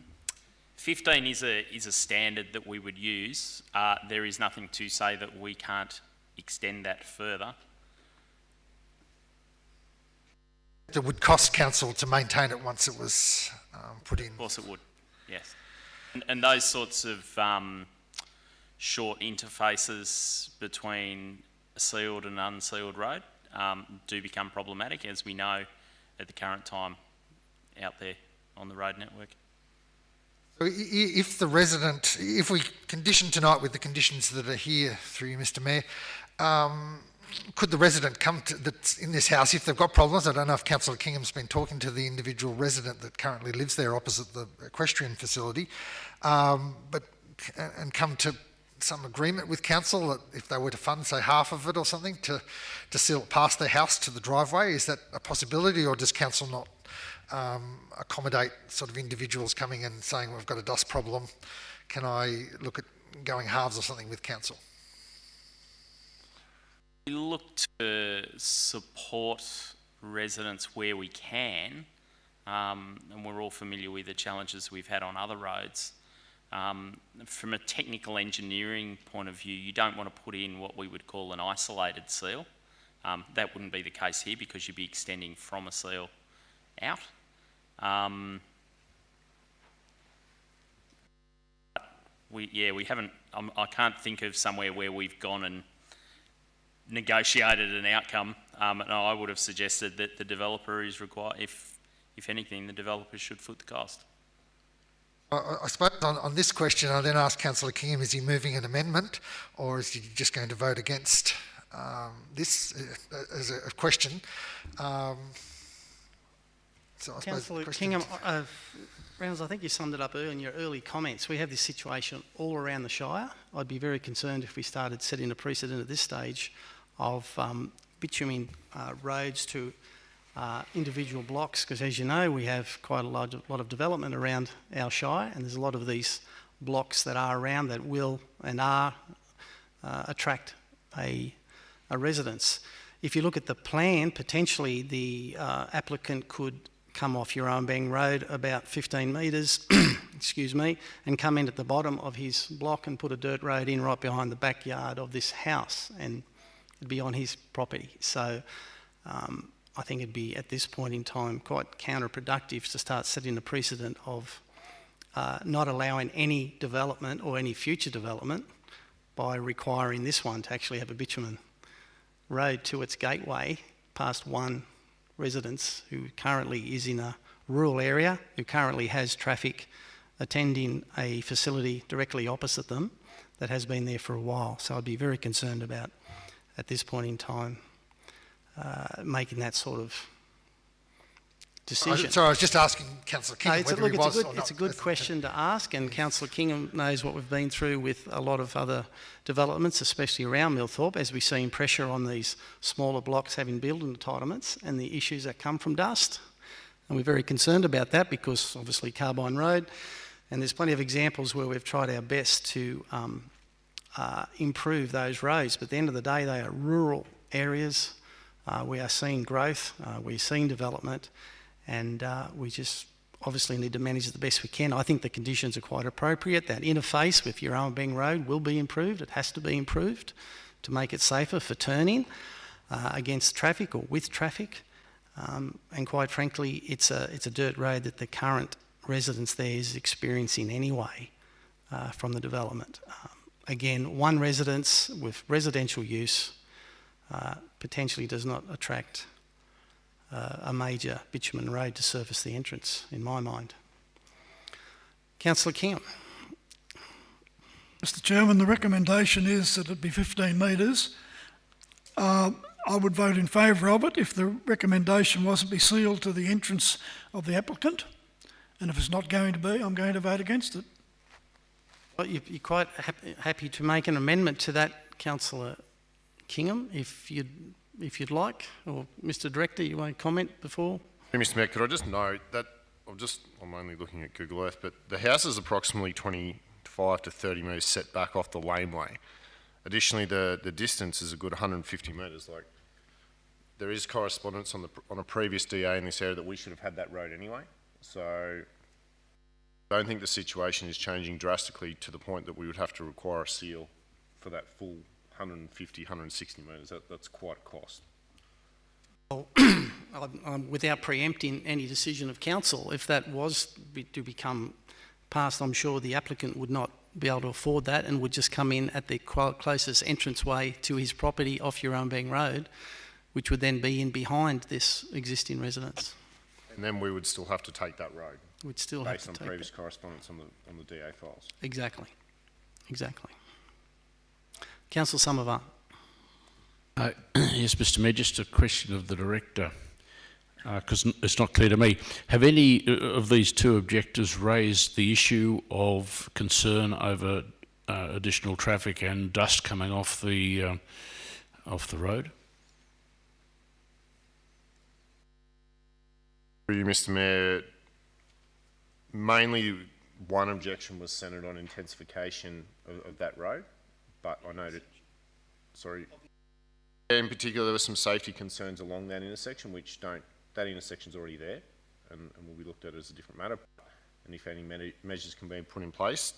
15 is a standard that we would use. There is nothing to say that we can't extend that further. It would cost council to maintain it once it was put in. Of course it would, yes. And those sorts of short interfaces between a sealed and unsealed road do become problematic, as we know at the current time out there on the road network. So if we condition tonight with the conditions that are here through you, Mr Mayor, could the resident that's in this house, if they've got problems, I don't know if Councillor Kingham's been talking to the individual resident that currently lives there opposite the equestrian facility, and come to some agreement with council that if they were to fund, say, half of it or something to seal it past their house to the driveway, is that a possibility, or does council not accommodate sort of individuals coming and saying, we've got a dust problem, can I look at going halves or something with council? We look to support residents where we can, and we're all familiar with the challenges we've had on other roads. From a technical engineering point of view, you don't want to put in what we would call an isolated seal. That wouldn't be the case here, because you'd be extending from a seal out. We haven't, I can't think of somewhere where we've gone and negotiated an outcome, and I would have suggested that the developer is required, if anything, the developer should foot the cost. I suppose on this question, I then ask Councillor Kingham, is he moving an amendment, or is he just going to vote against this as a question? So I Councillor Kingham, Reynolds, I think you summed it up in your early comments. We have this situation all around the Shire. I'd be very concerned if we started setting a precedent at this stage of bitumen roads to individual blocks, because as you know, we have quite a lot of development around our Shire, and there's a lot of these blocks that are around that will and are attract a residence. If you look at the plan, potentially the applicant could come off Euroambang Road about 15 metres, excuse me, and come in at the bottom of his block and put a dirt road in right behind the backyard of this house, and it'd be on his property. So I think it'd be, at this point in time, quite counterproductive to start setting a precedent of not allowing any development or any future development by requiring this one to actually have a bitumen road to its gateway past one residence who currently is in a rural area, who currently has traffic attending a facility directly opposite them that has been there for a while. So I'd be very concerned about, at this point in time, making that sort of decision. Sorry, I was just asking Councillor Kingham whether he was or not. It's a good question to ask, and Councillor Kingham knows what we've been through with a lot of other developments, especially around Millthorpe, as we've seen pressure on these smaller blocks having building entitlements and the issues that come from dust. And we're very concerned about that, because obviously Carbine Road, and there's plenty of examples where we've tried our best to improve those roads, but at the end of the day, they are rural areas. We are seeing growth, we're seeing development, and we just obviously need to manage it the best we can. I think the conditions are quite appropriate. That interface with Yarrawonbeng Road will be improved. It has to be improved to make it safer for turning against traffic or with traffic. And quite frankly, it's a dirt road that the current residents there is experiencing anyway from the development. Again, one residence with residential use potentially does not attract a major bitumen road to service the entrance, in my mind. Councillor Kingham. Mr Chairman, the recommendation is that it be 15 metres. I would vote in favour of it if the recommendation was to be sealed to the entrance of the applicant, and if it's not going to be, I'm going to vote against it. Well, you're quite happy to make an amendment to that, Councillor Kingham, if you'd like, or Mr Director, you want to comment before? Mr Mayor, could I just note that I'm only looking at Google Earth, but the house is approximately 25 to 30 metres set back off the laneway. Additionally, the distance is a good 150 metres. Like, there is correspondence on a previous DA in this area that we should have had that road anyway. So I don't think the situation is changing drastically to the point that we would have to require a seal for that full 150, 160 metres. That's quite a cost. Well, without preempting any decision of council, if that was to become passed, I'm sure the applicant would not be able to afford that and would just come in at the closest entranceway to his property off Yarrawonbeng Road, which would then be in behind this existing residence. And then we would still have to take that road. We'd still have to take based on previous correspondence on the DA files. Exactly. Councillor Somerville. Yes, Mr Mayor, just a question of the Director, because it's not clear to me. Have any of these two objectors raised the issue of concern over additional traffic and dust coming off the road? Through you, Mr Mayor, mainly one objection was centred on intensification of that road, but I noted, sorry, in particular there were some safety concerns along that intersection that intersection's already there and will be looked at as a different matter, and if any measures can be put in place.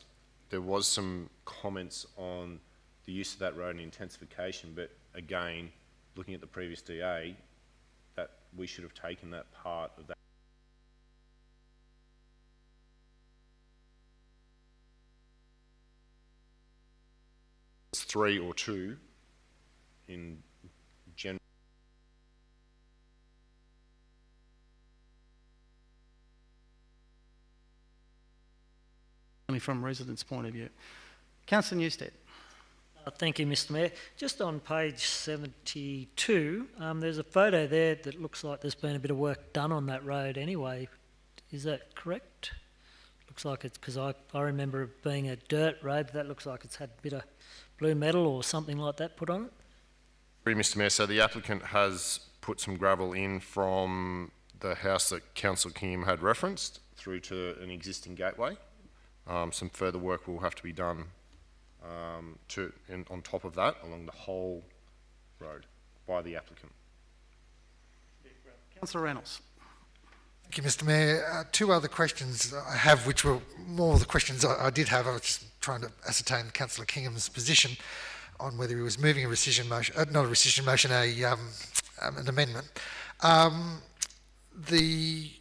There was some comments on the use of that road and intensification, but again, looking at the previous DA, that we should have taken that part of that. It's 3 or 2 in general. Only from a resident's point of view. Councillor Newstead. Thank you, Mr Mayor. Just on page 72, there's a photo there that looks like there's been a bit of work done on that road anyway. Is that correct? Looks like it's, because I remember it being a dirt road, but that looks like it's had a bit of blue metal or something like that put on it. Mr Mayor, so the applicant has put some gravel in from the house that Councillor Kingham had referenced through to an existing gateway. Some further work will have to be done on top of that along the whole road by the applicant. Councillor Reynolds. Thank you, Mr Mayor. Two other questions I have, which were more of the questions I did have. I was just trying to ascertain Councillor Kingham's position on whether he was moving a rescission motion, not a rescission motion, an amendment. The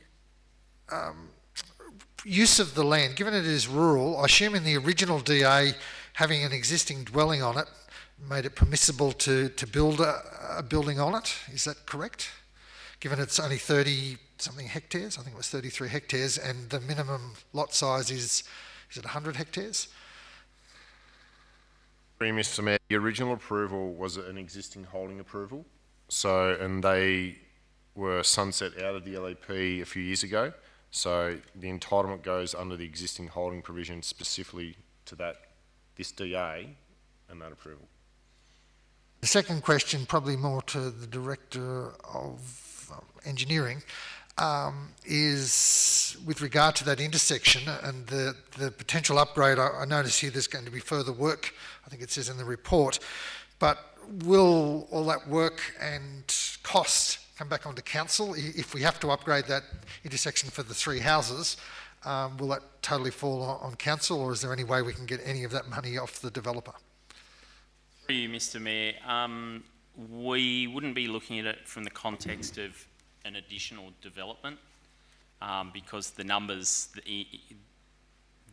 use of the land, given it is rural, I assume in the original DA, having an existing dwelling on it made it permissible to build a building on it. Is that correct? Given it's only 30-something hectares, I think it was 33 hectares, and the minimum lot size is it 100 hectares? Mr Mayor, the original approval was an existing holding approval, and they were sunset out of the LEP a few years ago. So the entitlement goes under the existing holding provision specifically to this DA and that approval. The second question, probably more to the Director of Engineering, is with regard to that intersection and the potential upgrade. I notice here there's going to be further work, I think it says in the report, but will all that work and cost come back onto council. If we have to upgrade that intersection for the 3 houses, will that totally fall on council, or is there any way we can get any of that money off the developer? Through you, Mr. Mayor, we wouldn't be looking at it from the context of an additional development because the numbers,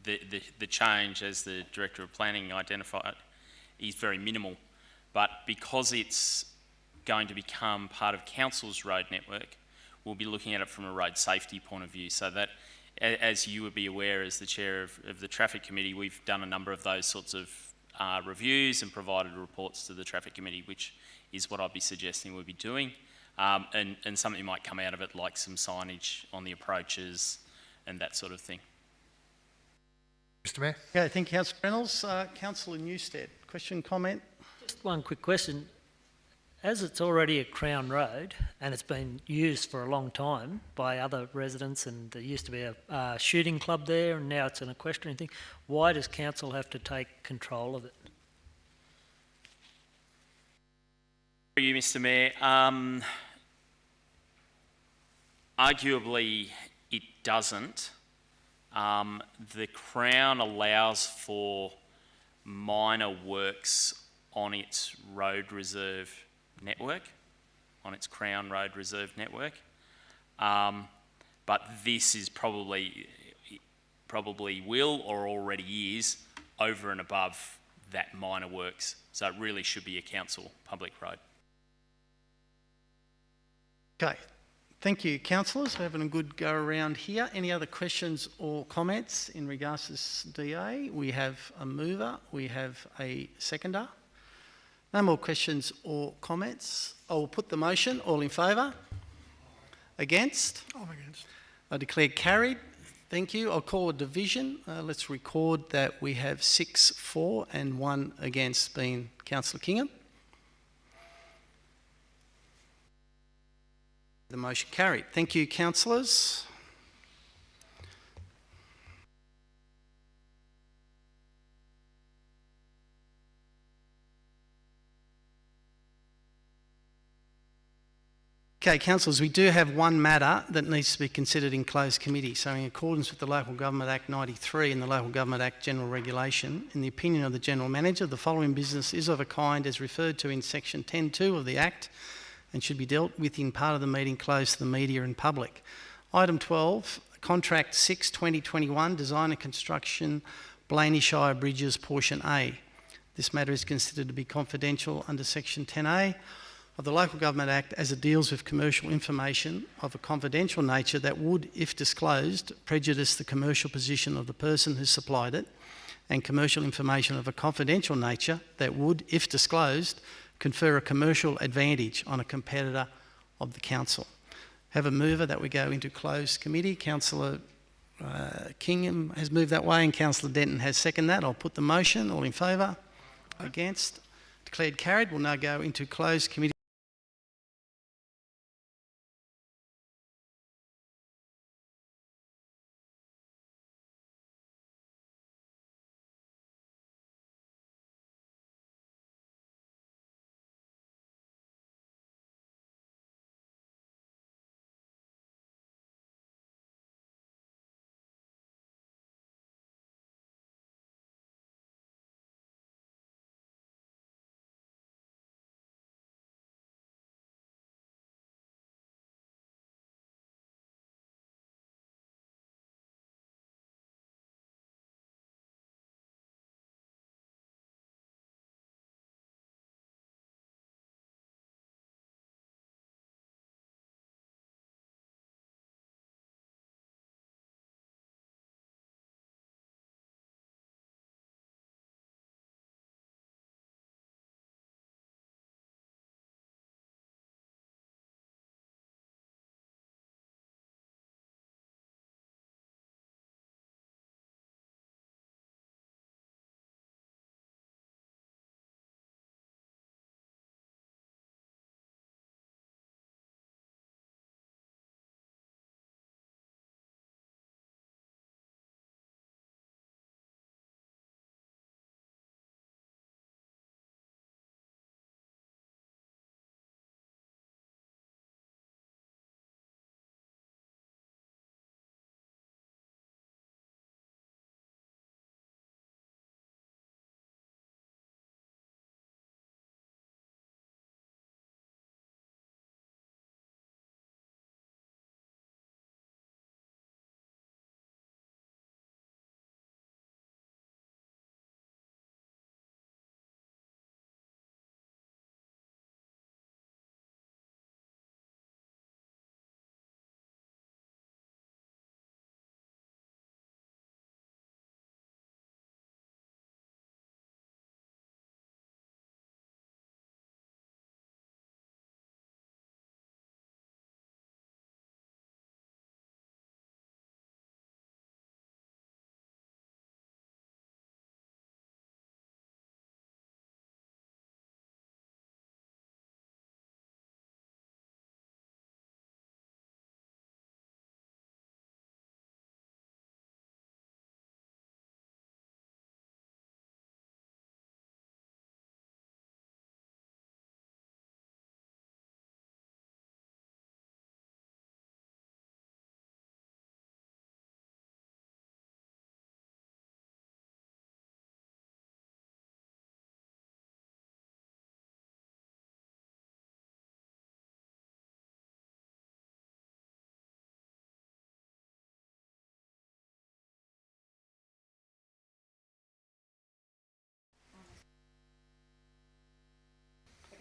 the change, as the Director of Planning identified, is very minimal. But because it's going to become part of council's road network, we'll be looking at it from a road safety point of view. So that, as you would be aware as the chair of the traffic committee, we've done a number of those sorts of reviews and provided reports to the traffic committee, which is what I'd be suggesting we'll be doing. And something might come out of it, like some signage on the approaches and that sort of thing. Mr Mayor? Okay, thank you, Councillor Reynolds. Councillor Newstead, question, comment? Just one quick question. As it's already a Crown Road and it's been used for a long time by other residents, and there used to be a shooting club there and now it's an equestrian thing, why does council have to take control of it? For you, Mr. Mayor, arguably it doesn't. The Crown allows for minor works on its road reserve network, on its Crown Road Reserve network. But this is probably will or already is over and above that minor works. So it really should be a council public road. Okay, thank you, councillors. We're having a good go around here. Any other questions or comments in regards to this DA? We have a mover, we have a seconder. No more questions or comments. I will put the motion. All in favour? Against? I'm against. I declare carried. Thank you. I'll call a division. Let's record that we have 6 for and 1 against, being Councillor Kingham. The motion carried. Thank you, councillors. Okay, councillors, we do have one matter that needs to be considered in closed committee. So in accordance with the Local Government Act 93 and the Local Government Act General Regulation, in the opinion of the General Manager, the following business is of a kind as referred to in section 10.2 of the Act and should be dealt with in part of the meeting closed to the media and public. Item 12, Contract 6/2021, Design and Construction, Blayney Shire Bridges, Portion A. This matter is considered to be confidential under section 10A of the Local Government Act, as it deals with commercial information of a confidential nature that would, if disclosed, prejudice the commercial position of the person who supplied it, and commercial information of a confidential nature that would, if disclosed, confer a commercial advantage on a competitor of the council. Have a mover that we go into closed committee. Councillor Kingham has moved that way and Councillor Denton has seconded that. I'll put the motion. All in favour? Against? Declared carried. We'll now go into closed committee.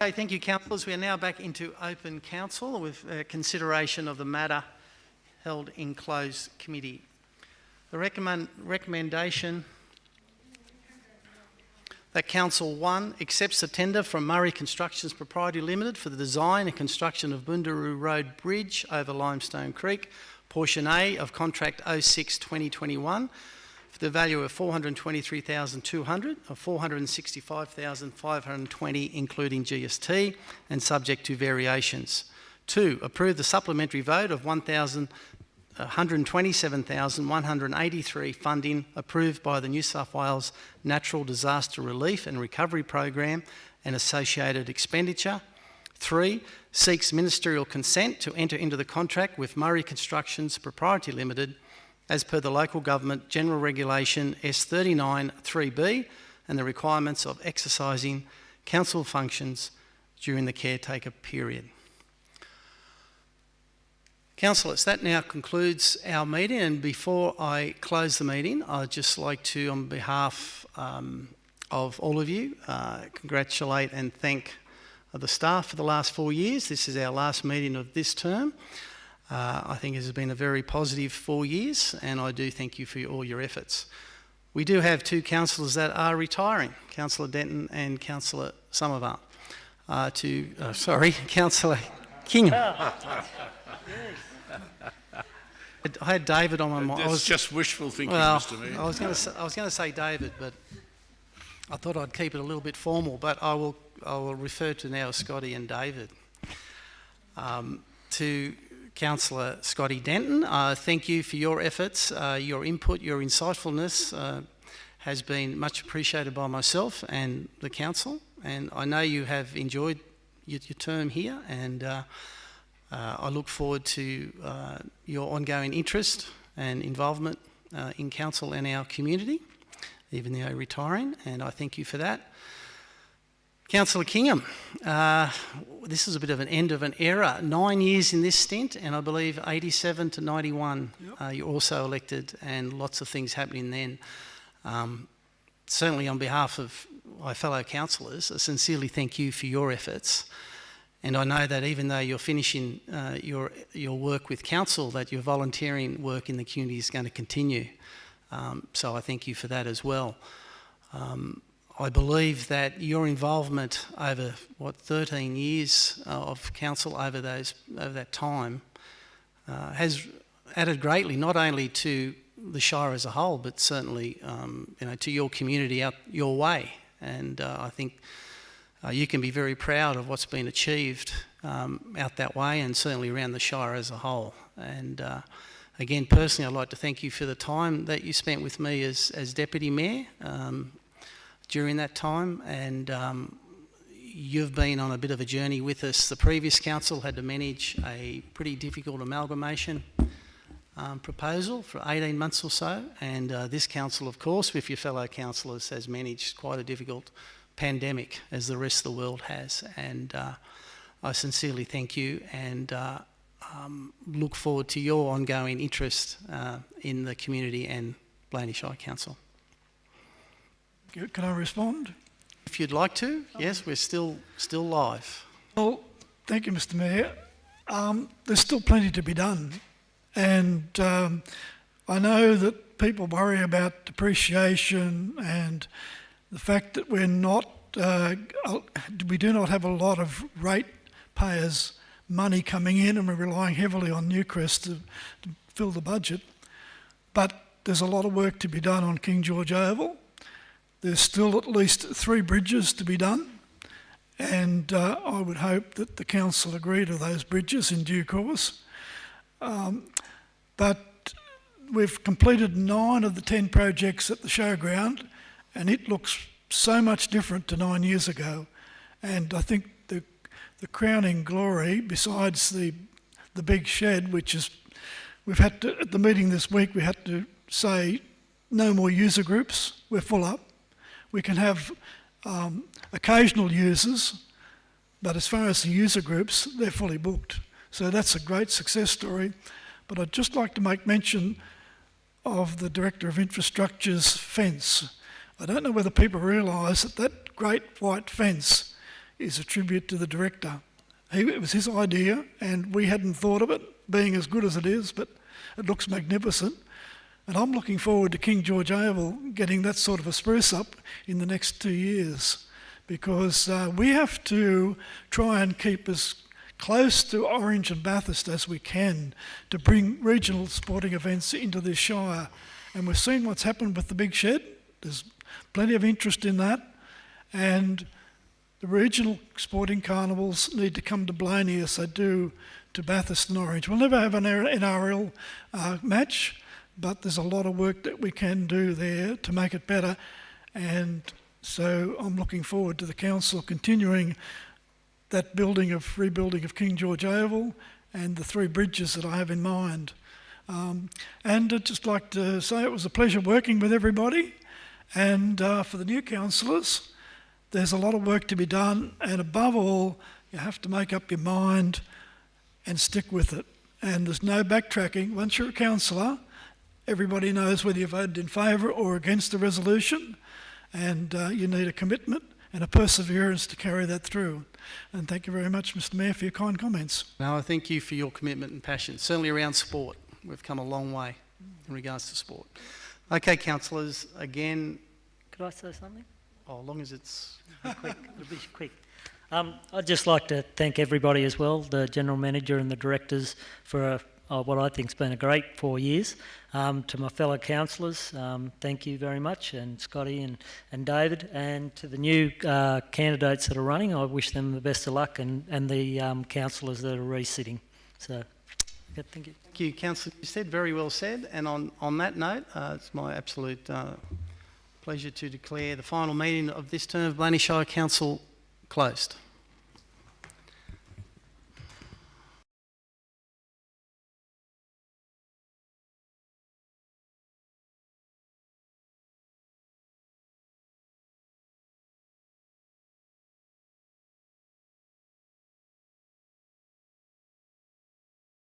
Okay, thank you, councillors. We are now back into open council with consideration of the matter held in closed committee. The recommendation that Council 1 accepts the tender from Murray Constructions Proprietary Limited for the design and construction of Boondaroo Road Bridge over Limestone Creek, portion A of contract 06-2021 for the value of $423,200 or $465,520 including GST and subject to variations. 2, approve the supplementary vote of $127,183 funding approved by the New South Wales Natural Disaster Relief and Recovery Program and associated expenditure. 3, seeks ministerial consent to enter into the contract with Murray Constructions Proprietary Limited as per the Local Government General Regulation S39 3B and the requirements of exercising council functions during the caretaker period. Councillors, that now concludes our meeting, and before I close the meeting, I'd just like to, on behalf of all of you, congratulate and thank the staff for the last 4 years. This is our last meeting of this term. I think it has been a very positive 4 years, and I do thank you for all your efforts. We do have 2 councillors that are retiring, Councillor Denton and Councillor Somerville. Councillor Kingham. I had David on my mind. It's just wishful thinking, well, Mr. Mayor. I was going to say David, but I thought I'd keep it a little bit formal. But I will refer to now Scotty and David. To Councillor Scotty Denton, thank you for your efforts, your input, your insightfulness has been much appreciated by myself and the council. And I know you have enjoyed your term here, and I look forward to your ongoing interest and involvement in council and our community, even though retiring, and I thank you for that. Councillor Kingham, this is a bit of an end of an era. 9 years in this stint, and I believe 87 to 91, Yep. you're also elected, and lots of things happening then. Certainly on behalf of my fellow councillors, I sincerely thank you for your efforts. And I know that even though you're finishing your work with council, that your volunteering work in the community is going to continue. So I thank you for that as well. I believe that your involvement over, 13 years of council over that time has added greatly, not only to the Shire as a whole, but certainly to your community out your way. And I think you can be very proud of what's been achieved out that way, and certainly around the Shire as a whole. And again, personally, I'd like to thank you for the time that you spent with me as Deputy Mayor during that time, and you've been on a bit of a journey with us. The previous council had to manage a pretty difficult amalgamation proposal for 18 months or so, and this council, of course, with your fellow councillors, has managed quite a difficult pandemic, as the rest of the world has. And I sincerely thank you, and look forward to your ongoing interest in the community and Blayney Shire Council. Can I respond? If you'd like to, yes, we're still live. Well, thank you, Mr. Mayor. There's still plenty to be done, and I know that people worry about depreciation and the fact that we do not have a lot of ratepayers' money coming in, and we're relying heavily on Newcrest to fill the budget. But there's a lot of work to be done on King George Oval. There's still at least 3 bridges to be done, and I would hope that the council agree to those bridges in due course. But we've completed 9 of the 10 projects at the showground, and it looks so much different to 9 years ago. And I think the crowning glory, besides the big shed, which is, we've had to, at the meeting this week, we had to say no more user groups, we're full up. We can have occasional users, but as far as the user groups, they're fully booked. So that's a great success story. But I'd just like to make mention of the Director of Infrastructure's fence. I don't know whether people realise that that great white fence is a tribute to the director. It was his idea, and we hadn't thought of it, being as good as it is, but it looks magnificent. And I'm looking forward to King George Oval getting that sort of a spruce up in the next 2 years, because we have to try and keep as close to Orange and Bathurst as we can to bring regional sporting events into this shire. And we've seen what's happened with the Big Shed. There's plenty of interest in that. And the regional sporting carnivals need to come to Blayney as they do to Bathurst and Orange. We'll never have an NRL match, but there's a lot of work that we can do there to make it better. And so I'm looking forward to the council continuing that rebuilding of King George Oval and the 3 bridges that I have in mind. And I'd just like to say it was a pleasure working with everybody. And for the new councillors, there's a lot of work to be done, and above all, you have to make up your mind and stick with it. And there's no backtracking. Once you're a councillor, everybody knows whether you voted in favour or against the resolution, and you need a commitment and a perseverance to carry that through. And thank you very much, Mr Mayor, for your kind comments. No, I thank you for your commitment and passion, certainly around sport. We've come a long way in regards to sport. Okay, councillors, again... Could I say something? Oh, as long as it's quick. It'll be quick. I'd just like to thank everybody as well, the General Manager and the Directors, for what I think's been a great 4 years. To my fellow councillors, thank you very much, and Scotty and David, and to the new candidates that are running, I wish them the best of luck, and the councillors that are re-sitting. So, yeah, thank you. Thank you, Councillor. You said very well said, and on that note, it's my absolute pleasure to declare the final meeting of this term of Blayney Shire Council closed.